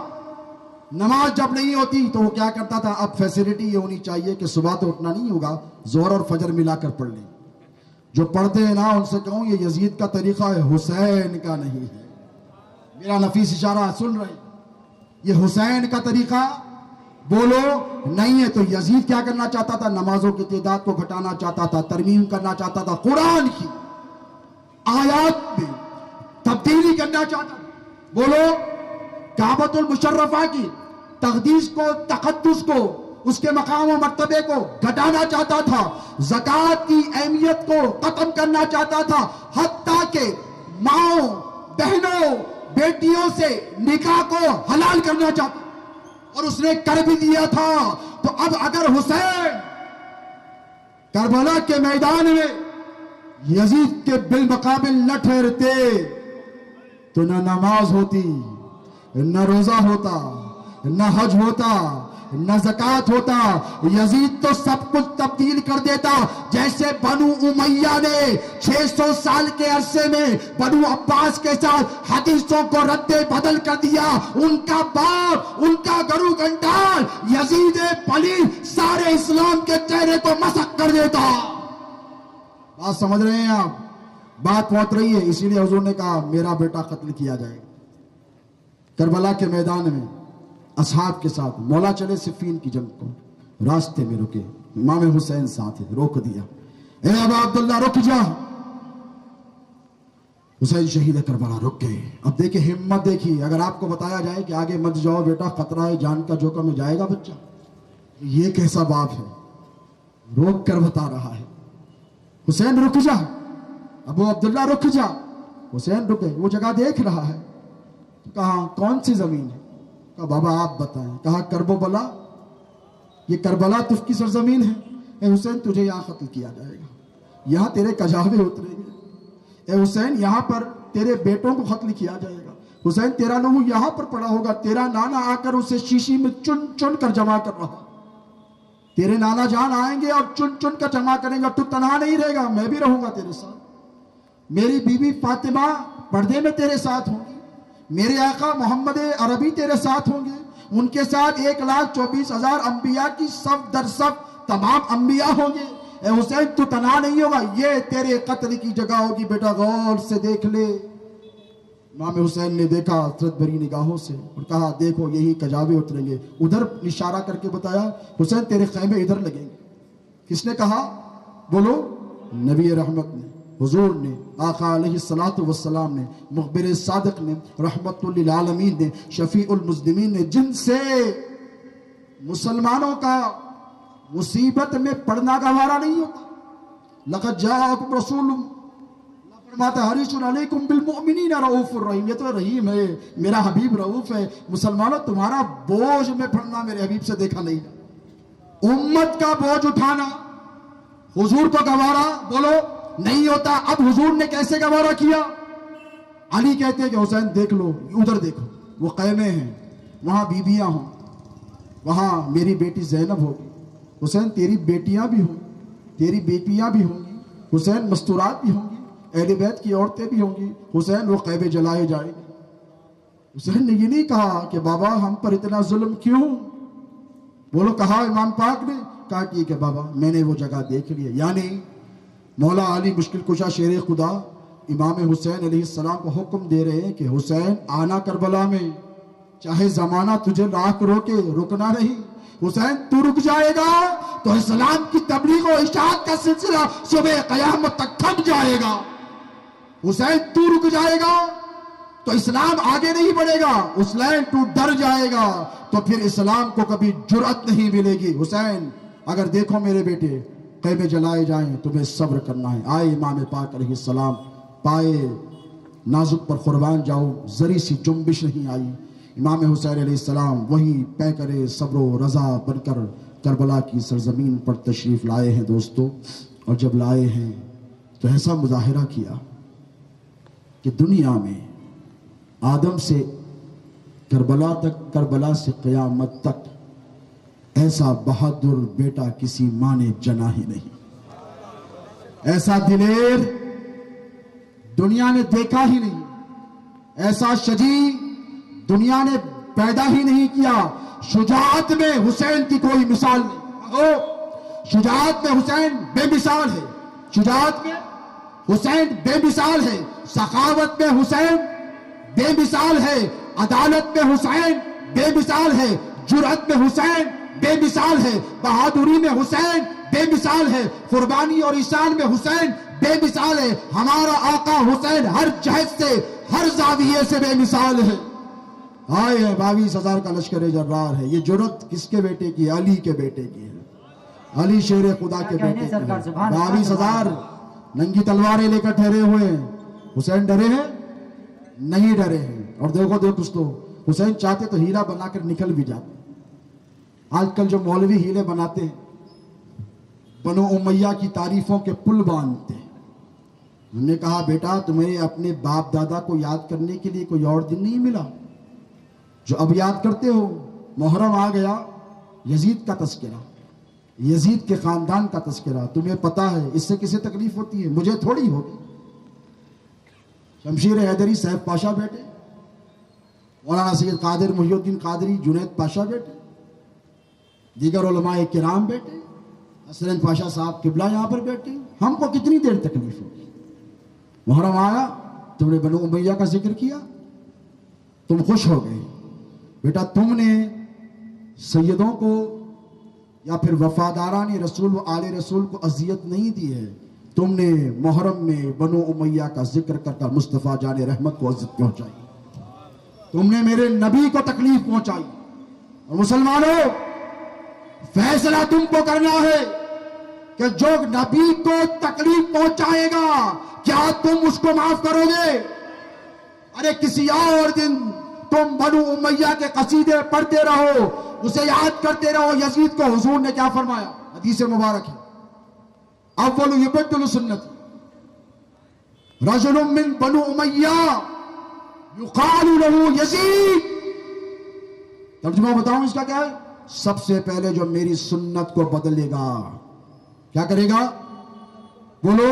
نماز جب نہیں ہوتی تو وہ کیا کرتا تھا؟ اب فیسلٹی یہ ہونی چاہیے کہ صبح تو اٹھنا نہیں ہوگا، ظہر اور فجر ملا کر پڑھ لیں۔ جو پڑھتے ہیں نا ان سے کہوں یہ یزید کا طریقہ ہے، حسین کا نہیں ہے۔ میرا نفیس اشارہ سن رہے، یہ حسین کا طریقہ بولو نہیں ہے. تو یزید کیا کرنا چاہتا تھا؟ نمازوں کی تعداد کو گھٹانا چاہتا تھا, ترمیم کرنا چاہتا تھا, قرآن کی آیات میں تبدیلی کرنا چاہتا تھا. بولو کعبۃ المشرفہ کی تقدیس کو, تقدس کو, اس کے مقام و مرتبے کو گھٹانا چاہتا تھا, زکوٰۃ کی اہمیت کو ختم کرنا چاہتا تھا, حتیٰ کہ ماؤں, بہنوں, بیٹیوں سے نکاح کو حلال کرنا چاہتا, اور اس نے کر بھی دیا تھا. تو اب اگر حسین کربلا کے میدان میں یزید کے بالمقابل نہ ٹھہرتے تو نہ نماز ہوتی, نہ روزہ ہوتا, نہ حج ہوتا, نہ زکوٰۃ ہوتا. یزید تو سب کچھ تبدیل کر دیتا. جیسے بنو امیہ نے 600 سال کے عرصے میں بنو عباس کے ساتھ حدیثوں کو رد بدل کر دیا, ان کا باپ, ان کا گرو گنڈال یزید پلید سارے اسلام کے چہرے کو مسخ کر دیتا. بات سمجھ رہے ہیں آپ؟ بات پہنچ رہی ہے. اسی لیے حضور نے کہا میرا بیٹا قتل کیا جائے گا. کربلا کے میدان میں اصحاب کے ساتھ مولا چلے صفین کی جنگ کو, راستے میں رکے, امام حسین ساتھ روک دیا. اے ابا عبداللہ رک جا. حسین شہید کربلا رک گئے. اب دیکھیں ہمت دیکھیے. اگر آپ کو بتایا جائے کہ آگے مت جاؤ بیٹا, خطرہ ہے جان کا جوکر میں جائے گا بچہ, یہ کیسا باپ ہے؟ روک کر بتا رہا ہے حسین رک جا, ابو عبداللہ رک جا. حسین رکے, وہ جگہ دیکھ رہا ہے. کہا کون سی زمین ہے؟ کہا بابا آپ بتائیں. کہا کرب و بلا, یہ کربلا تف کی سرزمین ہے. اے حسین تجھے یہاں قتل کیا جائے گا, یہاں تیرے کجاوے اتریں گے. اے حسین یہاں پر تیرے بیٹوں کو قتل کیا جائے گا. حسین تیرا لہو یہاں پر پڑا ہوگا. تیرا نانا آ کر اسے شیشی میں چن چن کر جمع کر رہا. تیرے نانا جان آئیں گے اور چن چن کر جمع کریں گا. تو تنہا نہیں رہے گا, میں بھی رہوں گا تیرے ساتھ. میری بیوی فاطمہ پردے میں تیرے ساتھ ہوں گی. میرے آقا محمد عربی تیرے ساتھ ہوں گے. ان کے ساتھ 1,24,000 انبیاء کی صف در صف تمام انبیاء ہوں گے. اے حسین تو تنہا نہیں ہوگا, یہ تیرے قتل کی جگہ ہوگی. بیٹا غور سے دیکھ لے. امام حسین نے دیکھا حسرت بھری نگاہوں سے اور کہا دیکھو یہی کجاوے اتریں گے. ادھر اشارہ کر کے بتایا حسین تیرے خیمے ادھر لگیں گے. کس نے کہا؟ بولو نبی رحمت نے, حضور نے, آقا علیہ الصلوۃ والسلام نے, مخبر صادق نے, رحمت للعالمین نے, شفیع المذنبین نے, جن سے مسلمانوں کا مصیبت میں پڑنا گوارا نہیں ہوتا. لقد جاءکم رسول, فرماتا حریص علیکم بالمؤمنین رؤوف الرحیم. یہ تو رحیم ہے, میرا حبیب رؤوف ہے. مسلمانوں تمہارا بوجھ میں پڑنا میرے حبیب سے دیکھا نہیں. امت کا بوجھ اٹھانا حضور کو گوارا بولو نہیں ہوتا. اب حضور نے کیسے گوارا کیا؟ علی کہتے ہیں کہ حسین دیکھ لو, ادھر دیکھو وہ خیمے ہیں, وہاں بیویاں ہوں, وہاں میری بیٹی زینب ہوگی. حسین تیری بیٹیاں بھی ہوں, تیری بیٹیاں بھی ہوں گی. حسین مستورات بھی ہوں گی, اہل بیت کی عورتیں بھی ہوں گی. حسین وہ خیمے جلائے جائیں گے. حسین نے یہ نہیں کہا کہ بابا ہم پر اتنا ظلم کیوں. بولو کہا امام پاک نے, کہا ٹھیک ہے بابا میں نے وہ جگہ دیکھ لی ہے. یعنی مولا علی مشکل کشا شیر خدا امام حسین علیہ السلام کو حکم دے رہے ہیں کہ حسین آنا کربلا میں, چاہے زمانہ تجھے لاکھ روکے رکنا نہیں. حسین تو رک جائے گا تو اسلام کی تبلیغ و اشاعت کا سلسلہ صبح قیامت تک تھم جائے گا. حسین تو رک جائے گا تو اسلام آگے نہیں بڑھے گا. حسین تو ڈر جائے گا تو پھر اسلام کو کبھی جرأت نہیں ملے گی. حسین اگر دیکھو میرے بیٹے خیمے جلائے جائیں تمہیں صبر کرنا ہے. آئے امام پاک علیہ السلام, پائے نازک پر قربان جاؤ, ذری سی جنبش نہیں آئی. امام حسین علیہ السلام وہی پے کرے صبر و رضا بن کر کربلا کی سرزمین پر تشریف لائے ہیں دوستو. اور جب لائے ہیں تو ایسا مظاہرہ کیا کہ دنیا میں آدم سے کربلا تک, کربلا سے قیامت تک ایسا بہادر بیٹا کسی ماں نے جنا ہی نہیں. ایسا دلیر دنیا نے دیکھا ہی نہیں. ایسا شجاع دنیا نے پیدا ہی نہیں کیا. شجاعت میں حسین کی کوئی مثال نہیں. شجاعت میں حسین بے مثال ہے. شجاعت میں حسین بے مثال ہے. سخاوت میں حسین بے مثال ہے. عدالت میں حسین بے مثال ہے. جرأت میں حسین بے مثال ہے، بہادری میں حسین بے مثال ہے، قربانی اور ایثار میں حسین بے مثال ہے. ہمارا آقا حسین ہر جہت سے، ہر زاویے سے بے مثال ہے. آئے ہے 22,000 کا لشکر جرار ہے. یہ جرت کس کے بیٹے کی؟ علی کے بیٹے کی ہے، علی شیر خدا کے بیٹے کی ہے. 22,000 ننگی تلواریں لے کر ٹھہرے ہوئے ہیں. حسین ڈرے ہیں؟ نہیں ڈرے ہیں. اور دیکھو دوستو، حسین چاہتے تو ہیرا بنا کر نکل بھی جاتے. آج کل جو مولوی ہیرے بناتے ہیں، بنو امیہ کی تعریفوں کے پل باندھتے ہیں. ہم نے کہا بیٹا تمہیں اپنے باپ دادا کو یاد کرنے کے لیے کوئی اور دن نہیں ملا جو اب یاد کرتے ہو؟ محرم آ گیا، یزید کا تذکرہ، یزید کے خاندان کا تذکرہ. تمہیں پتا ہے اس سے کسے تکلیف ہوتی ہے؟ مجھے تھوڑی ہوگی. شمشیر حیدری صاحب پاشا بیٹے، مولانا سید قادر محی الدین قادری جنید پاشا بیٹے، دیگر علماء کرام بیٹے، حسن پاشا صاحب قبلہ یہاں پر بیٹھے. ہم کو کتنی دیر تکلیف ہوگی؟ محرم آیا، تم نے بنو امیہ کا ذکر کیا، تم خوش ہو گئے. بیٹا تم نے سیدوں کو یا پھر وفاداران رسول و آل رسول کو اذیت نہیں دی ہے. تم نے محرم میں بنو امیہ کا ذکر کر کر مصطفیٰ جان رحمت کو عزت پہنچائی. تم نے میرے نبی کو تکلیف پہنچائی. اور مسلمانوں، فیصلہ تم کو کرنا ہے کہ جو نبی کو تکلیف پہنچائے گا کیا تم اس کو معاف کرو گے؟ ارے کسی اور دن تم بنو امیہ کے قصیدے پڑھتے رہو، اسے یاد کرتے رہو. یزید کو حضور نے کیا فرمایا؟ حدیث مبارک ہے، اول یبدل سنت رجل من بنو امیہ یقال له یزید. ترجمہ بتاؤں اس کا کیا ہے؟ سب سے پہلے جو میری سنت کو بدلے گا، کیا کرے گا؟ بولو،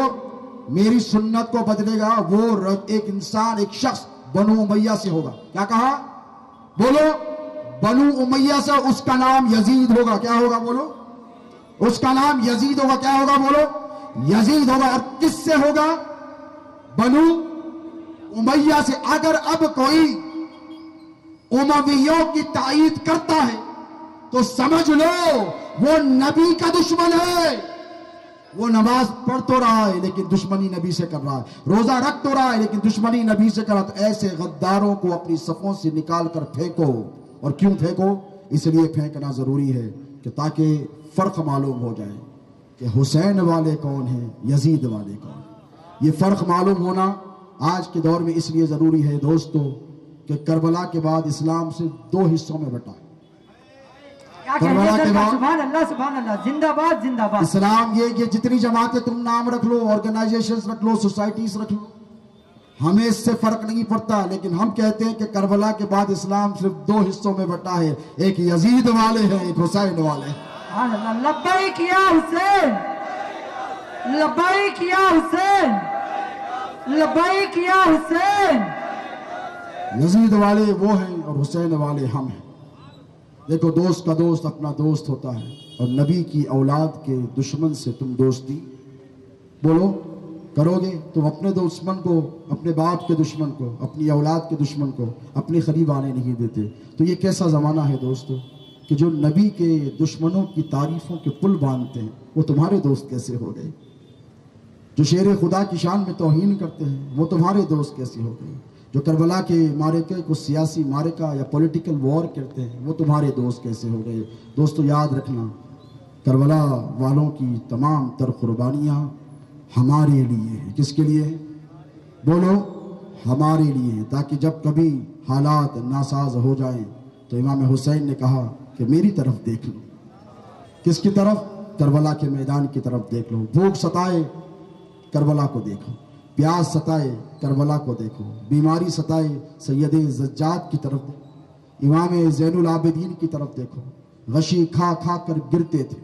میری سنت کو بدلے گا، وہ ایک انسان، ایک شخص بنو امیہ سے ہوگا. کیا کہا؟ بولو، بنو امیہ سے. اس کا نام یزید ہوگا. کیا ہوگا؟ بولو، اس کا نام یزید ہوگا. کیا ہوگا؟ بولو، یزید ہوگا. اور کس سے ہوگا؟ بنو امیہ سے. اگر اب کوئی امویوں کی تائید کرتا ہے تو سمجھ لو وہ نبی کا دشمن ہے. وہ نماز پڑھ تو رہا ہے لیکن دشمنی نبی سے کر رہا ہے، روزہ رکھ تو رہا ہے لیکن دشمنی نبی سے کر رہا ہے. تو ایسے غداروں کو اپنی صفوں سے نکال کر پھینکو. اور کیوں پھینکو؟ اس لیے پھینکنا ضروری ہے کہ تاکہ فرق معلوم ہو جائے کہ حسین والے کون ہیں، یزید والے کون ہیں. یہ فرق معلوم ہونا آج کے دور میں اس لیے ضروری ہے دوستو کہ کربلا کے بعد اسلام صرف 2 حصوں میں بٹا ہے. کربلا کے بعد سبحان اللہ سبحان اللہ، زندہ باد زندہ باد. اسلام یہ جتنی جماعتیں تم نام رکھ لو، آرگنائزیشنز رکھ لو، سوسائٹیز رکھ لو، ہمیں اس سے فرق نہیں پڑتا. لیکن ہم کہتے ہیں کہ کربلا کے بعد اسلام صرف 2 حصوں میں بٹا ہے، ایک یزید والے ہیں، ایک حسین والے ہیں. سبحان اللہ. لبیک یا حسین، لبیک یا حسین، لبیک یا حسین. یزید والے وہ ہیں اور حسین والے ہم ہیں. دیکھو، دوست کا دوست اپنا دوست ہوتا ہے، اور نبی کی اولاد کے دشمن سے تم دوستی بولو کرو گے؟ تم اپنے دشمن کو، اپنے باپ کے دشمن کو، اپنی اولاد کے دشمن کو اپنے قریب آنے نہیں دیتے. تو یہ کیسا زمانہ ہے دوستو کہ جو نبی کے دشمنوں کی تعریفوں کے پل باندھتے ہیں وہ تمہارے دوست کیسے ہو گئے؟ جو شیر خدا کی شان میں توہین کرتے ہیں وہ تمہارے دوست کیسے ہو گئے؟ جو کربلا کے مارکے کو سیاسی مارکہ یا پولیٹیکل وار کرتے ہیں وہ تمہارے دوست کیسے ہو گئے؟ دوستو یاد رکھنا، کربلا والوں کی تمام تر قربانیاں ہمارے لیے ہیں. کس کے لیے؟ بولو، ہمارے لیے ہیں، تاکہ جب کبھی حالات ناساز ہو جائیں تو امام حسین نے کہا کہ میری طرف دیکھ لو. کس کی طرف؟ کربلا کے میدان کی طرف دیکھ لو. بھوک ستائے، کربلا کو دیکھو. پیاس ستائے، کربلا کو دیکھو. بیماری ستائے، سید زجاج کی طرف دیکھو. امام زین العابدین کی طرف دیکھو. غشی کھا کھا کر گرتے تھے،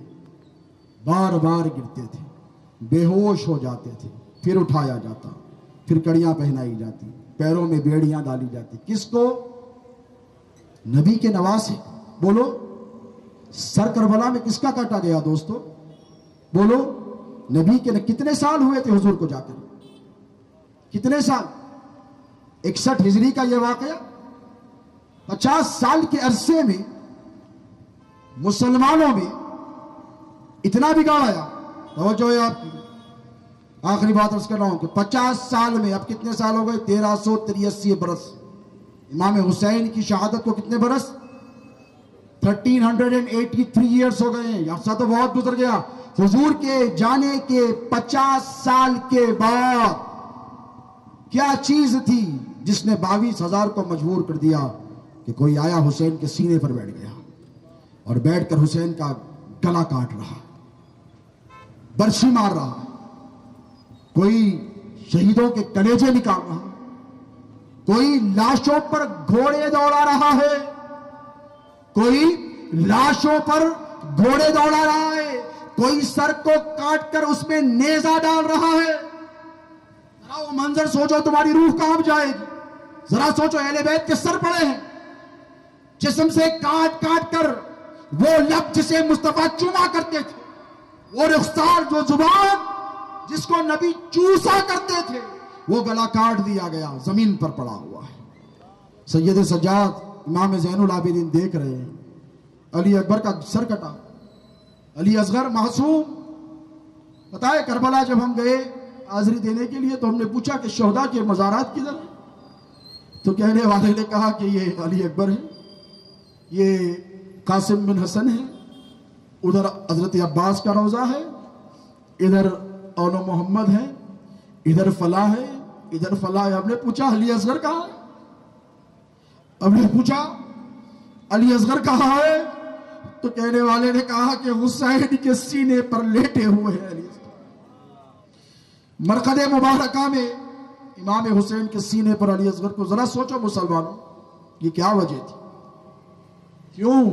بار بار گرتے تھے، بے ہوش ہو جاتے تھے، پھر اٹھایا جاتا، پھر کڑیاں پہنائی جاتی، پیروں میں بیڑیاں ڈالی جاتی. کس کو؟ نبی کے نواسے. بولو، سر کربلا میں کس کا کاٹا گیا دوستو؟ بولو، نبی کے. کتنے سال ہوئے تھے حضور کو جا کر؟ کتنے سال؟ 61 ہجری کا یہ واقعہ 50 سال کے عرصے میں مسلمانوں میں اتنا بگاڑا. توجہ ہے آپ کی. آخری بات عرض کر رہا ہوں کہ 50 سال میں اب کتنے سال ہو گئے؟ 1383 برس. امام حسین کی شہادت کو کتنے برس؟ 1383 ایئرس ہو گئے ہیں. عرصہ تو بہت گزر گیا. حضور کے جانے کے 50 سال کے بعد کیا چیز تھی جس نے 22,000 کو مجبور کر دیا کہ کوئی آیا حسین کے سینے پر بیٹھ گیا اور بیٹھ کر حسین کا گلا کاٹ رہا, برچھی مار رہا, کوئی شہیدوں کے کلیجے نکال رہا, کوئی لاشوں پر گھوڑے دوڑا رہا ہے, کوئی لاشوں پر گھوڑے دوڑا رہا ہے, کوئی سر کو کاٹ کر اس میں نیزہ ڈال رہا ہے. ذرا وہ منظر سوچو, تمہاری روح کانپ جائے گی. ذرا سوچو, اہل بیت کے سر پڑے ہیں, جسم سے کاٹ کاٹ کر وہ لب جسے مصطفیٰ چوما کرتے تھے, وہ رخسار جو زبان جس کو نبی چوسا کرتے تھے, وہ گلا کاٹ دیا گیا, زمین پر پڑا ہوا ہے. سید سجاد امام زین العابدین دیکھ رہے ہیں, علی اکبر کا سر کٹا, علی اصغر معصوم. پتہ ہے کربلا جب ہم گئے حاضری دینے کے لیے تو ہم نے پوچھا کہ شہداء کے مزارات کدھر ہیں؟ تو کہنے والے نے کہا کہ یہ علی اکبر ہے, یہ قاسم بن حسن ہے, ادھر حضرت عباس کا روضہ ہے, ادھر اول محمد ہے, ادھر فلاح ہے, ادھر فلاح ہے. ہم نے پوچھا علی اصغر کہاں ہے؟ ہم نے پوچھا علی اصغر کہاں ہے؟ تو کہنے والے نے کہا کہ حسین کے سینے پر لیٹے ہوئے ہیں علی اصغر. مرقد مبارکہ میں امام حسین کے سینے پر علی اصغر کو. ذرا سوچو مسلمانوں, یہ کیا وجہ تھی؟ کیوں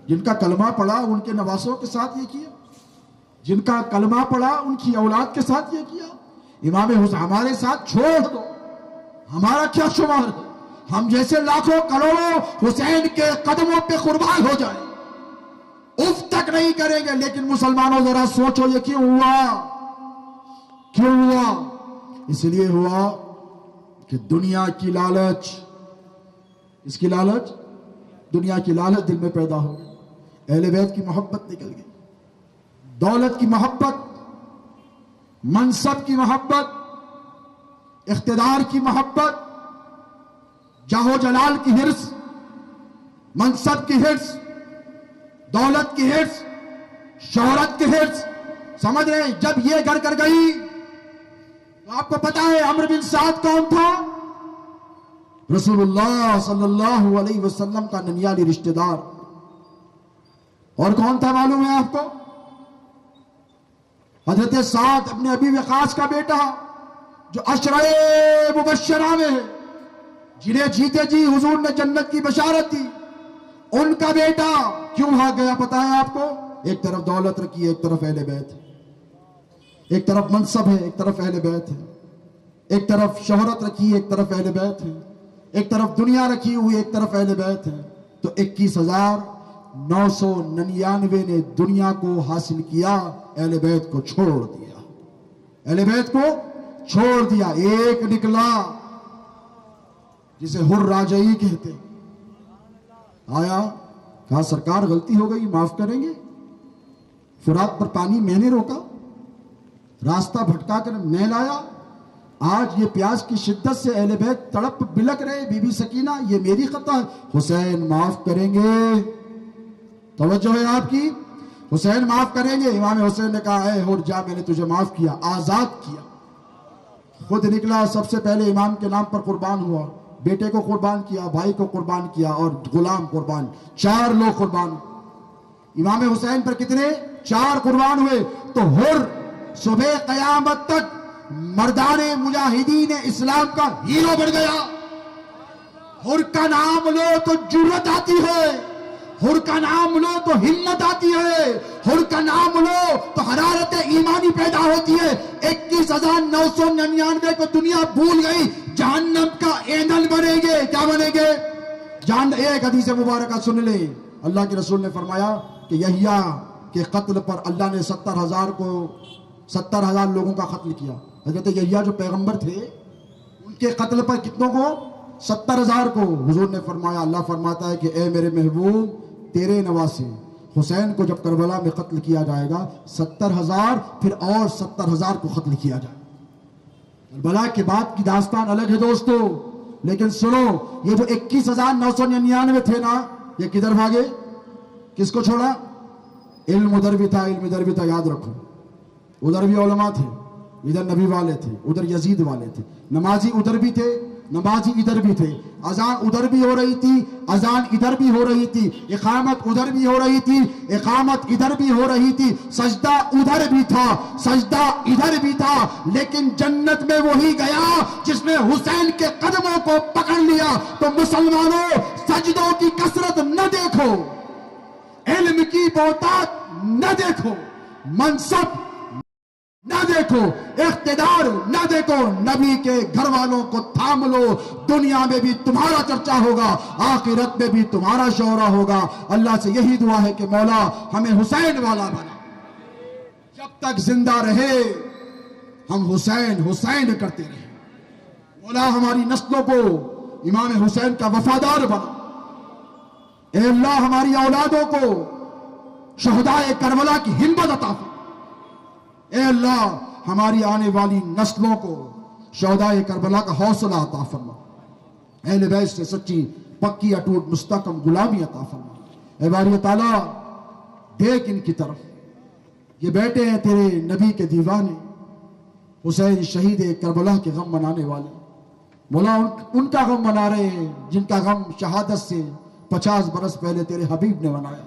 جن کا کلمہ پڑھا ان کے نواسوں کے ساتھ یہ کیا, جن کا کلمہ پڑھا ان کی اولاد کے ساتھ یہ کیا. امام حسین ہمارے ساتھ چھوڑ دو, ہمارا کیا شمار ہے؟ ہم جیسے لاکھوں کروڑوں حسین کے قدموں پہ قربان ہو جائیں, اف تک نہیں کریں گے. لیکن مسلمانوں ذرا سوچو یہ کیوں ہوا؟ کیوں ہوا؟ اس لیے ہوا کہ دنیا کی لالچ, اس کی لالچ, دنیا کی لالچ دل میں پیدا ہو گئی. اہل بیت کی محبت نکل گئی, دولت کی محبت, منصب کی محبت, اقتدار کی محبت, جاہ و جلال کی حرص, منصب کی حرص, دولت کی حرص, شہرت کی حرص. سمجھ رہے ہیں؟ جب یہ گھر کر گئی تو آپ کو پتا ہے عمرو بن سعد کون تھا؟ رسول اللہ صلی اللہ علیہ وسلم کا ننیالی رشتہ دار. اور کون تھا معلوم ہے آپ کو؟ حضرت سعد ابن ابی وقاص کا بیٹا, جو عشرہ مبشرہ میں ہے, جنہیں جیتے جی حضور نے جنت کی بشارت دی, ان کا بیٹا کیوں بھاگ گیا پتا ہے آپ کو؟ ایک طرف دولت رکھی ہے, ایک طرف اہل بیت ہے, ایک طرف منصب ہے, ایک طرف اہل بیت ہے, ایک طرف شہرت رکھی ہے, ایک طرف اہل بیت ہے, ایک طرف دنیا رکھی ہوئی, ایک طرف اہل بیت ہے. تو 21,999 نے دنیا کو حاصل کیا, اہل بیت کو چھوڑ دیا, اہل بیت کو چھوڑ دیا. ایک نکلا جسے حر راجعی کہتے, آیا کہا سرکار غلطی ہو گئی, معاف کریں گے. فرات پر پانی میں نے روکا, راستہ بھٹکا کر میں لایا, آج یہ پیاس کی شدت سے اہل بیت تڑپ بلک رہے, بی بی سکینہ یہ میری خطا ہے, حسین معاف کریں گے. توجہ ہے آپ کی؟ حسین معاف کریں گے. امام حسین نے کہا اے حر جا, میں نے تجھے معاف کیا, آزاد کیا. خود نکلا, سب سے پہلے امام کے نام پر قربان ہوا, بیٹے کو قربان کیا, بھائی کو قربان کیا, اور غلام قربان, 4 لوگ قربان. امام حسین پر کتنے؟ 4 قربان ہوئے. تو حر صبح قیامت تک مردان مجاہدین اسلام کا ہیرو بن گیا. حر کا نام لو تو جرأت آتی ہے, حر کا نام لو تو ہمت آتی ہے, حر کا نام لو تو حرارت ایمانی پیدا ہوتی ہے. 21,999 کو دنیا بھول گئی, جہنم کا ایندھن بنیں گے. کیا بنیں گے؟ ایک حدیث مبارکہ سن لیں. اللہ کے رسول نے فرمایا کہ یحییٰ کے قتل پر اللہ نے 70,000 لوگوں کا قتل کیا. حضرت یحییٰ جو پیغمبر تھے, ان کے قتل پر کتنوں کو؟ 70,000 کو. حضور نے فرمایا, اللہ فرماتا ہے کہ اے میرے محبوب, تیرے نواسے حسین کو جب کربلا میں قتل کیا جائے گا 70,000 پھر اور 70,000 کو قتل کیا جائے گا۔ کربلا کے بعد کی داستان الگ ہے دوستو، لیکن سنو، یہ جو 21,999 تھے نا، یہ کدھر بھاگے؟ کس کو چھوڑا؟ علم ادھر بھی تھا، علم ادھر بھی تھا، یاد رکھو۔ ادھر بھی علماء تھے، ادھر نبی والے تھے، ادھر یزید والے تھے، نمازی ادھر بھی تھے، نمازی ادھر بھی تھے، اذان ادھر بھی ہو رہی تھی، اذان ادھر بھی ہو رہی تھی، اقامت ادھر بھی ہو رہی تھی، اقامت ادھر بھی ہو رہی تھی، سجدہ ادھر بھی تھا، سجدہ ادھر بھی تھا، لیکن جنت میں وہی گیا جس نے حسین کے قدموں کو پکڑ لیا۔ تو مسلمانوں، سجدوں کی کثرت نہ دیکھو، علم کی بہتات نہ دیکھو، منصب نہ دیکھو، اقتدار نہ دیکھو، نبی کے گھر والوں کو تھام لو، دنیا میں بھی تمہارا چرچا ہوگا، آخرت میں بھی تمہارا شہرہ ہوگا۔ اللہ سے یہی دعا ہے کہ مولا ہمیں حسین والا بنا، جب تک زندہ رہے ہم حسین حسین کرتے رہے۔ مولا ہماری نسلوں کو امام حسین کا وفادار بنا۔ اے اللہ ہماری اولادوں کو شہدائے کربلا کی ہمت عطا فرما۔ اے اللہ ہماری آنے والی نسلوں کو شہدائے کربلا کا حوصلہ عطا فرما۔ اہل بیت سے سچی پکی اٹوٹ مستحکم غلامی عطا فرما۔ اے باری تعالیٰ دیکھ ان کی طرف، یہ بیٹے ہیں تیرے نبی کے دیوانے، حسین شہید کربلا کے غم منانے والے۔ مولا ان کا غم منا رہے ہیں جن کا غم شہادت سے 50 برس پہلے تیرے حبیب نے منایا۔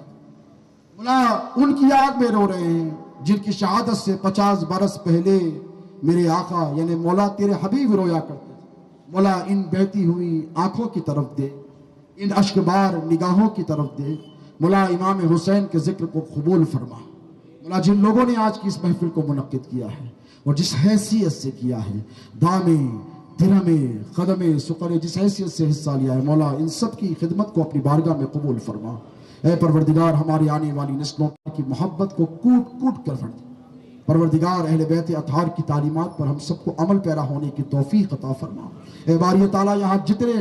مولا ان کی یاد میں رو رہے ہیں جن کی شہادت سے 50 برس پہلے میرے آقا یعنی مولا تیرے حبیب رویا کرتے تھے۔ مولا ان بہتی ہوئی آنکھوں کی طرف دے، ان اشکبار نگاہوں کی طرف دے۔ مولا امام حسین کے ذکر کو قبول فرما۔ مولا جن لوگوں نے آج کی اس محفل کو منعقد کیا ہے اور جس حیثیت سے کیا ہے، دامے درہمے قدمے سقرے جس حیثیت سے حصہ لیا ہے، مولا ان سب کی خدمت کو اپنی بارگاہ میں قبول فرما۔ اے پروردگار ہماری آنے والی نسلوں کی محبت کو کوٹ کوٹ کر پھڑ دے۔ پروردگار اہل بیت اطہار کی تعلیمات پر ہم سب کو عمل پیرا ہونے کی توفیق عطا فرما۔ اے باری تعالیٰ یہاں جتنے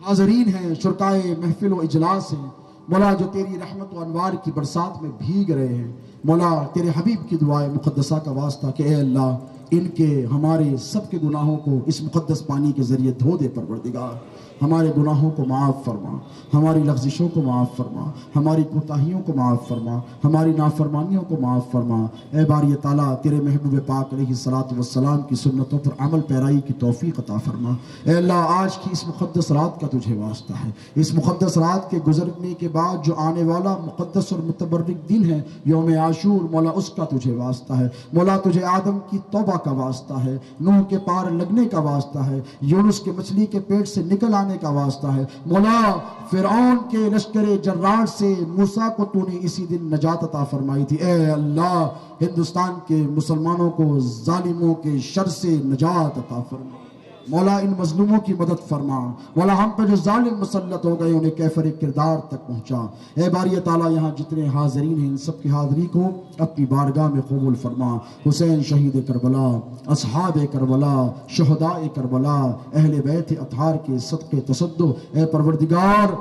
حاضرین ہیں، شرکائے محفل و اجلاس ہیں، مولا جو تیری رحمت و انوار کی برسات میں بھیگ رہے ہیں، مولا تیرے حبیب کی دعائے مقدسہ کا واسطہ کہ اے اللہ ان کے ہمارے سب کے گناہوں کو اس مقدس پانی کے ذریعے دھو دے۔ پروردگار ہمارے گناہوں کو معاف فرما، ہماری لغزشوں کو معاف فرما، ہماری کوتاہیوں کو معاف فرما، ہماری نافرمانیوں کو معاف فرما۔ اے باری تعالیٰ تیرے محبوب پاک علیہ الصلوۃ والسلام کی سنتوں پر عمل پیرائی کی توفیق عطا فرما۔ اے اللہ آج کی اس مقدس رات کا تجھے واسطہ ہے، اس مقدس رات کے گزرنے کے بعد جو آنے والا مقدس اور متبرک دن ہے یوم عاشور، مولا اس کا تجھے واسطہ ہے۔ مولا تجھے آدم کی توبہ کا واسطہ ہے، نوح کے پار لگنے کا واسطہ ہے، یونس کے مچھلی کے پیٹ سے نکل آنے کا واسطہ ہے۔ مولا فرعون کے لشکر جرار سے موسیٰ کو تو نے اسی دن نجات عطا فرمائی تھی۔ اے اللہ ہندوستان کے مسلمانوں کو ظالموں کے شر سے نجات عطا فرما۔ مولا ان مظلوموں کی مدد فرما۔ مولا ہم پہ جو ظالم مسلط ہو گئے انہیں کیفر کردار تک پہنچا۔ اے باری تعالیٰ یہاں جتنے حاضرین ہیں ان سب کی حاضری کو اپنی بارگاہ میں قبول فرما۔ حسین شہید کربلا، اصحاب کربلا، شہداء کربلا، اہل بیت اطہار کے صدقے تصدق، اے پروردگار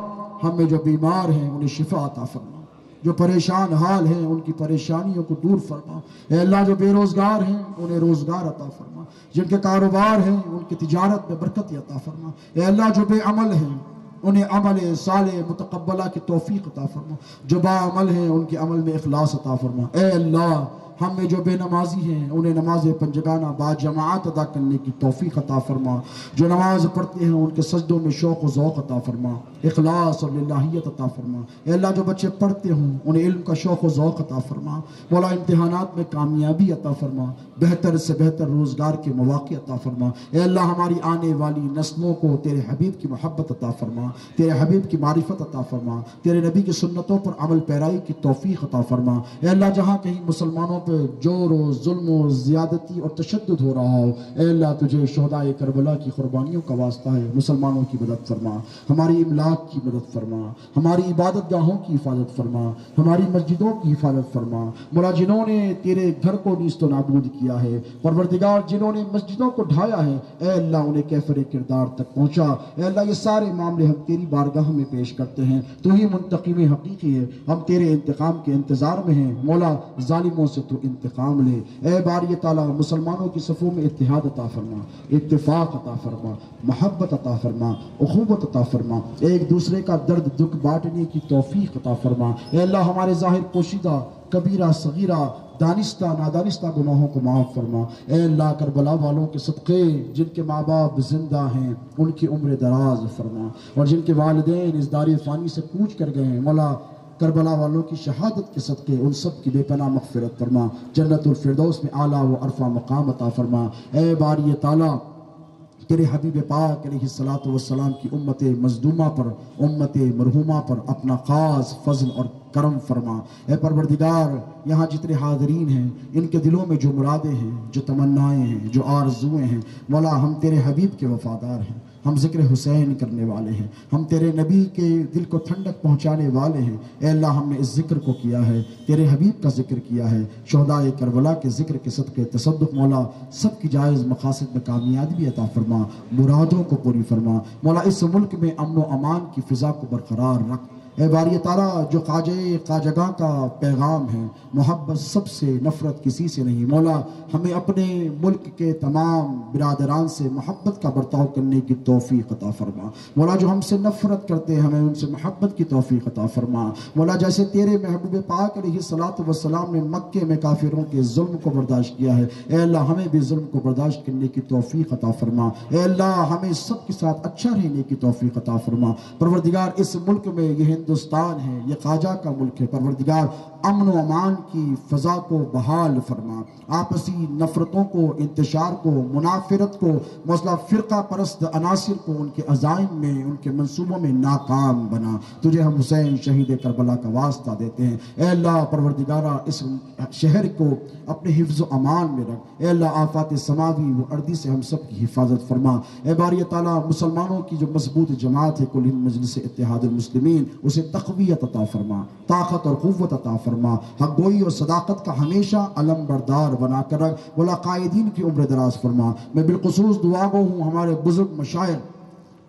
ہم میں جو بیمار ہیں انہیں شفا عطا فرما، جو پریشان حال ہیں ان کی پریشانیوں کو دور فرما۔ اے اللہ جو بے روزگار ہیں انہیں روزگار عطا فرما، جن کے کاروبار ہیں ان کی تجارت میں برکت عطا فرما۔ اے اللہ جو بے عمل ہیں انہیں عمل صالح متقبلہ کی توفیق عطا فرما، جو با عمل ہیں ان کے عمل میں اخلاص عطا فرما۔ اے اللہ ہم میں جو بے نمازی ہیں انہیں نماز پنجگانہ با جماعت ادا کرنے کی توفیق عطا فرما، جو نماز پڑھتے ہیں ان کے سجدوں میں شوق و ذوق عطا فرما، اخلاص اور للہیت عطا فرما۔ اے اللہ جو بچے پڑھتے ہوں انہیں علم کا شوق و ذوق عطا فرما۔ مولا امتحانات میں کامیابی عطا فرما، بہتر سے بہتر روزگار کے مواقع عطا فرما۔ اے اللہ ہماری آنے والی نسلوں کو تیرے حبیب کی محبت عطا فرما، تیرے حبیب کی معرفت عطا فرما، تیرے نبی کی سنتوں پر عمل پیرائی کی توفیق عطا فرما۔ اے اللہ جہاں کہیں مسلمانوں پہ جور و ظلم و زیادتی اور تشدد ہو رہا ہو، اے اللہ تجھے شہدائے کربلا کی قربانیوں کا واسطہ ہے، مسلمانوں کی مدد فرما، ہماری املاک کی مدد فرما، ہماری عبادت گاہوں کی حفاظت فرما، ہماری مسجدوں کی حفاظت فرما۔ مولا جنہوں نے تیرے گھر کو نیست و نابود کیا ہے، پروردگار جنہوں نے مسجدوں کو ڈھایا ہے، اے اللہ انہیں کیفر کردار تک پہنچا۔ اے اللہ یہ سارے معاملے ہم تیری بارگاہ میں پیش کرتے ہیں، تو ہی منتقم حقیقی ہے، ہم تیرے انتقام کے انتظار میں ہیں۔ مولا ظالموں سے تو انتقام لے۔ اے باری تعالیٰ مسلمانوں کی صفوں میں اتحاد عطا فرما، اتفاق عطا فرما، محبت عطا فرما، اخوت عطا فرما، ایک دوسرے کا درد دکھ بانٹنے کی توفیق عطا فرما۔ اے اللہ ہمارے ظاہر پوشیدہ کبیرہ صغیرہ دانستہ نادانستہ گناہوں کو معاف فرما۔ اے اللہ کربلا والوں کے صدقے جن کے ماں باپ زندہ ہیں ان کی عمر دراز فرما، اور جن کے والدین اس دار فانی سے کوچ کر گئے ہیں، مولا کربلا والوں کی شہادت کے صدقے ان سب کی بے پناہ مغفرت فرما، جنت الفردوس میں اعلیٰ و عرفہ مقام عطا فرما۔ اے باری تعالیٰ تیرے حبیب پاک علیہ الصلوۃ والسلام کی امت مظلومہ پر، امت مرحومہ پر اپنا خاص فضل اور کرم فرما۔ اے پروردگار یہاں جتنے حاضرین ہیں ان کے دلوں میں جو مرادیں ہیں، جو تمنائیں ہیں، جو آرزویں ہیں، مولا ہم تیرے حبیب کے وفادار ہیں، ہم ذکر حسین کرنے والے ہیں، ہم تیرے نبی کے دل کو ٹھنڈک پہنچانے والے ہیں۔ اے اللہ ہم نے اس ذکر کو کیا ہے، تیرے حبیب کا ذکر کیا ہے، شہدائے کربلا کے ذکر کے صدقے تصدق مولا سب کی جائز مقاصد میں کامیابی عطا فرما، مرادوں کو پوری فرما۔ مولا اس ملک میں امن و امان کی فضا کو برقرار رکھ۔ اے باری تعالیٰ جو خواجگاں کا پیغام ہے، محبت سب سے، نفرت کسی سے نہیں، مولا ہمیں اپنے ملک کے تمام برادران سے محبت کا برتاؤ کرنے کی توفیق عطا فرما۔ مولا جو ہم سے نفرت کرتے ہیں ہمیں ان سے محبت کی توفیق عطا فرما۔ مولا جیسے تیرے محبوب پاک علیہ الصلوۃ والسلام نے مکے میں کافروں کے ظلم کو برداشت کیا ہے، اے اللہ ہمیں بھی ظلم کو برداشت کرنے کی توفیق عطا فرما۔ اے اللہ ہمیں سب کے ساتھ اچھا رہنے کی توفیق عطا فرما۔ پروردگار اس ملک میں یہ ہندوستان ہے، یہ خواجہ کا ملک ہے، پروردگار امن و امان کی فضا کو بحال فرما، آپسی نفرتوں کو، انتشار کو، منافرت کو، مسئلہ فرقہ پرست عناصر کو ان کے عزائم میں، ان کے منصوبوں میں ناکام بنا۔ تجھے ہم حسین شہید کربلا کا واسطہ دیتے ہیں۔ اے اللہ پروردگارہ اس شہر کو اپنے حفظ و امان میں رکھ۔ اے اللہ آفات سماوی و ارضی سے ہم سب کی حفاظت فرما۔ اے باری تعالیٰ مسلمانوں کی جو مضبوط جماعت ہے کل ہند مجلس اتحاد المسلمین، اسے تقویت عطا فرما، طاقت اور قوت عطا فرما، حق گوئی اور صداقت کا ہمیشہ علم بردار بنا کر رکھ۔ مولا قائدین کی عمر دراز فرما۔ میں بالخصوص دعا گو ہوں ہمارے بزرگ مشائخ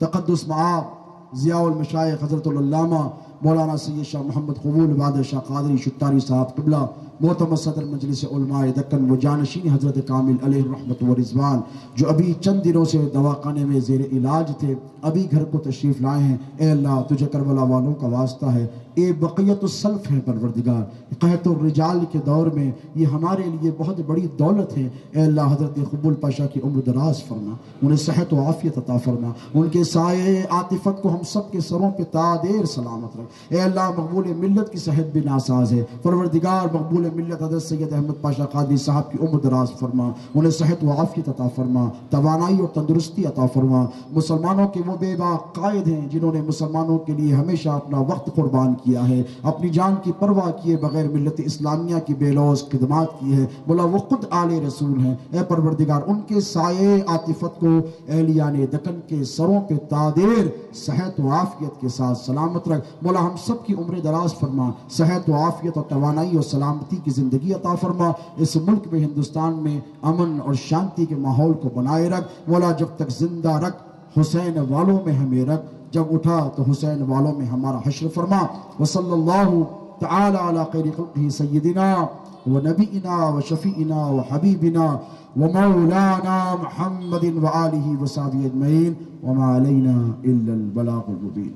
تقدس معاب ضیاء المشائخ حضرت العلامہ مولانا سید شاہ محمد قبول بادر شاہ قادری شتاری صاحب قبلہ، معتمد صدر مجلس علماء دکن و جانشین حضرت کامل علیہ رحمت و رضوان، جو ابھی چند دنوں سے دواخانے میں زیر علاج تھے، ابھی گھر کو تشریف لائے ہیں۔ اے اللہ تجھے کربلا والوں کا واسطہ ہے، اے بقیت السلف ہے پروردگار، قحط الرجال کے دور میں یہ ہمارے لیے بہت بڑی دولت ہے۔ اے اللہ حضرت قبول پاشا کی عمر دراز فرما، انہیں صحت و عافیت عطا فرما، ان کے سائے عاطفت کو ہم سب کے سروں پہ تا دیر سلامت رکھ۔ اے اللہ مقبول ملت کی صحت بھی ناساز ہے، پروردگار مقبول ملت حضرت سید احمد پاشا قادری صاحب کی عمر دراز فرما، انہیں صحت و عافیت عطا فرما، توانائی اور تندرستی عطا فرما۔ مسلمانوں کے وہ بے باک قائد ہیں جنہوں نے مسلمانوں کے لیے ہمیشہ اپنا وقت قربان کیا ہے، اپنی جان کی پرواہ کیے بغیر ملت اسلامیہ کی بے لوث خدمات کی ہے، مولا وہ خود آل رسول ہیں۔ اے پروردگار ان کے سائے عاطفت کو اہلیان دکن کے سروں پہ تادیر صحت و عافیت کے ساتھ سلامت رکھ۔ مولا ہم سب کی عمر دراز فرما، صحت و عافیت اور توانائی اور سلامتی کی زندگی عطا فرما۔ اس ملک میں ہندوستان میں امن اور شانتی کے ماحول کو بنائے رکھ۔ مولا جب تک زندہ رکھ، حسین والوں میں ہمیں رکھ، جب اٹھا تو حسین والوں میں ہمارا حشر فرما۔ وصلی اللہ تعالی علی خیر خلقہ سیدنا و نبینا و شفیعنا و حبیبنا و مولانا محمد و آلہ و صحبہ اجمعین، وما علینا الا البلاغ المبین۔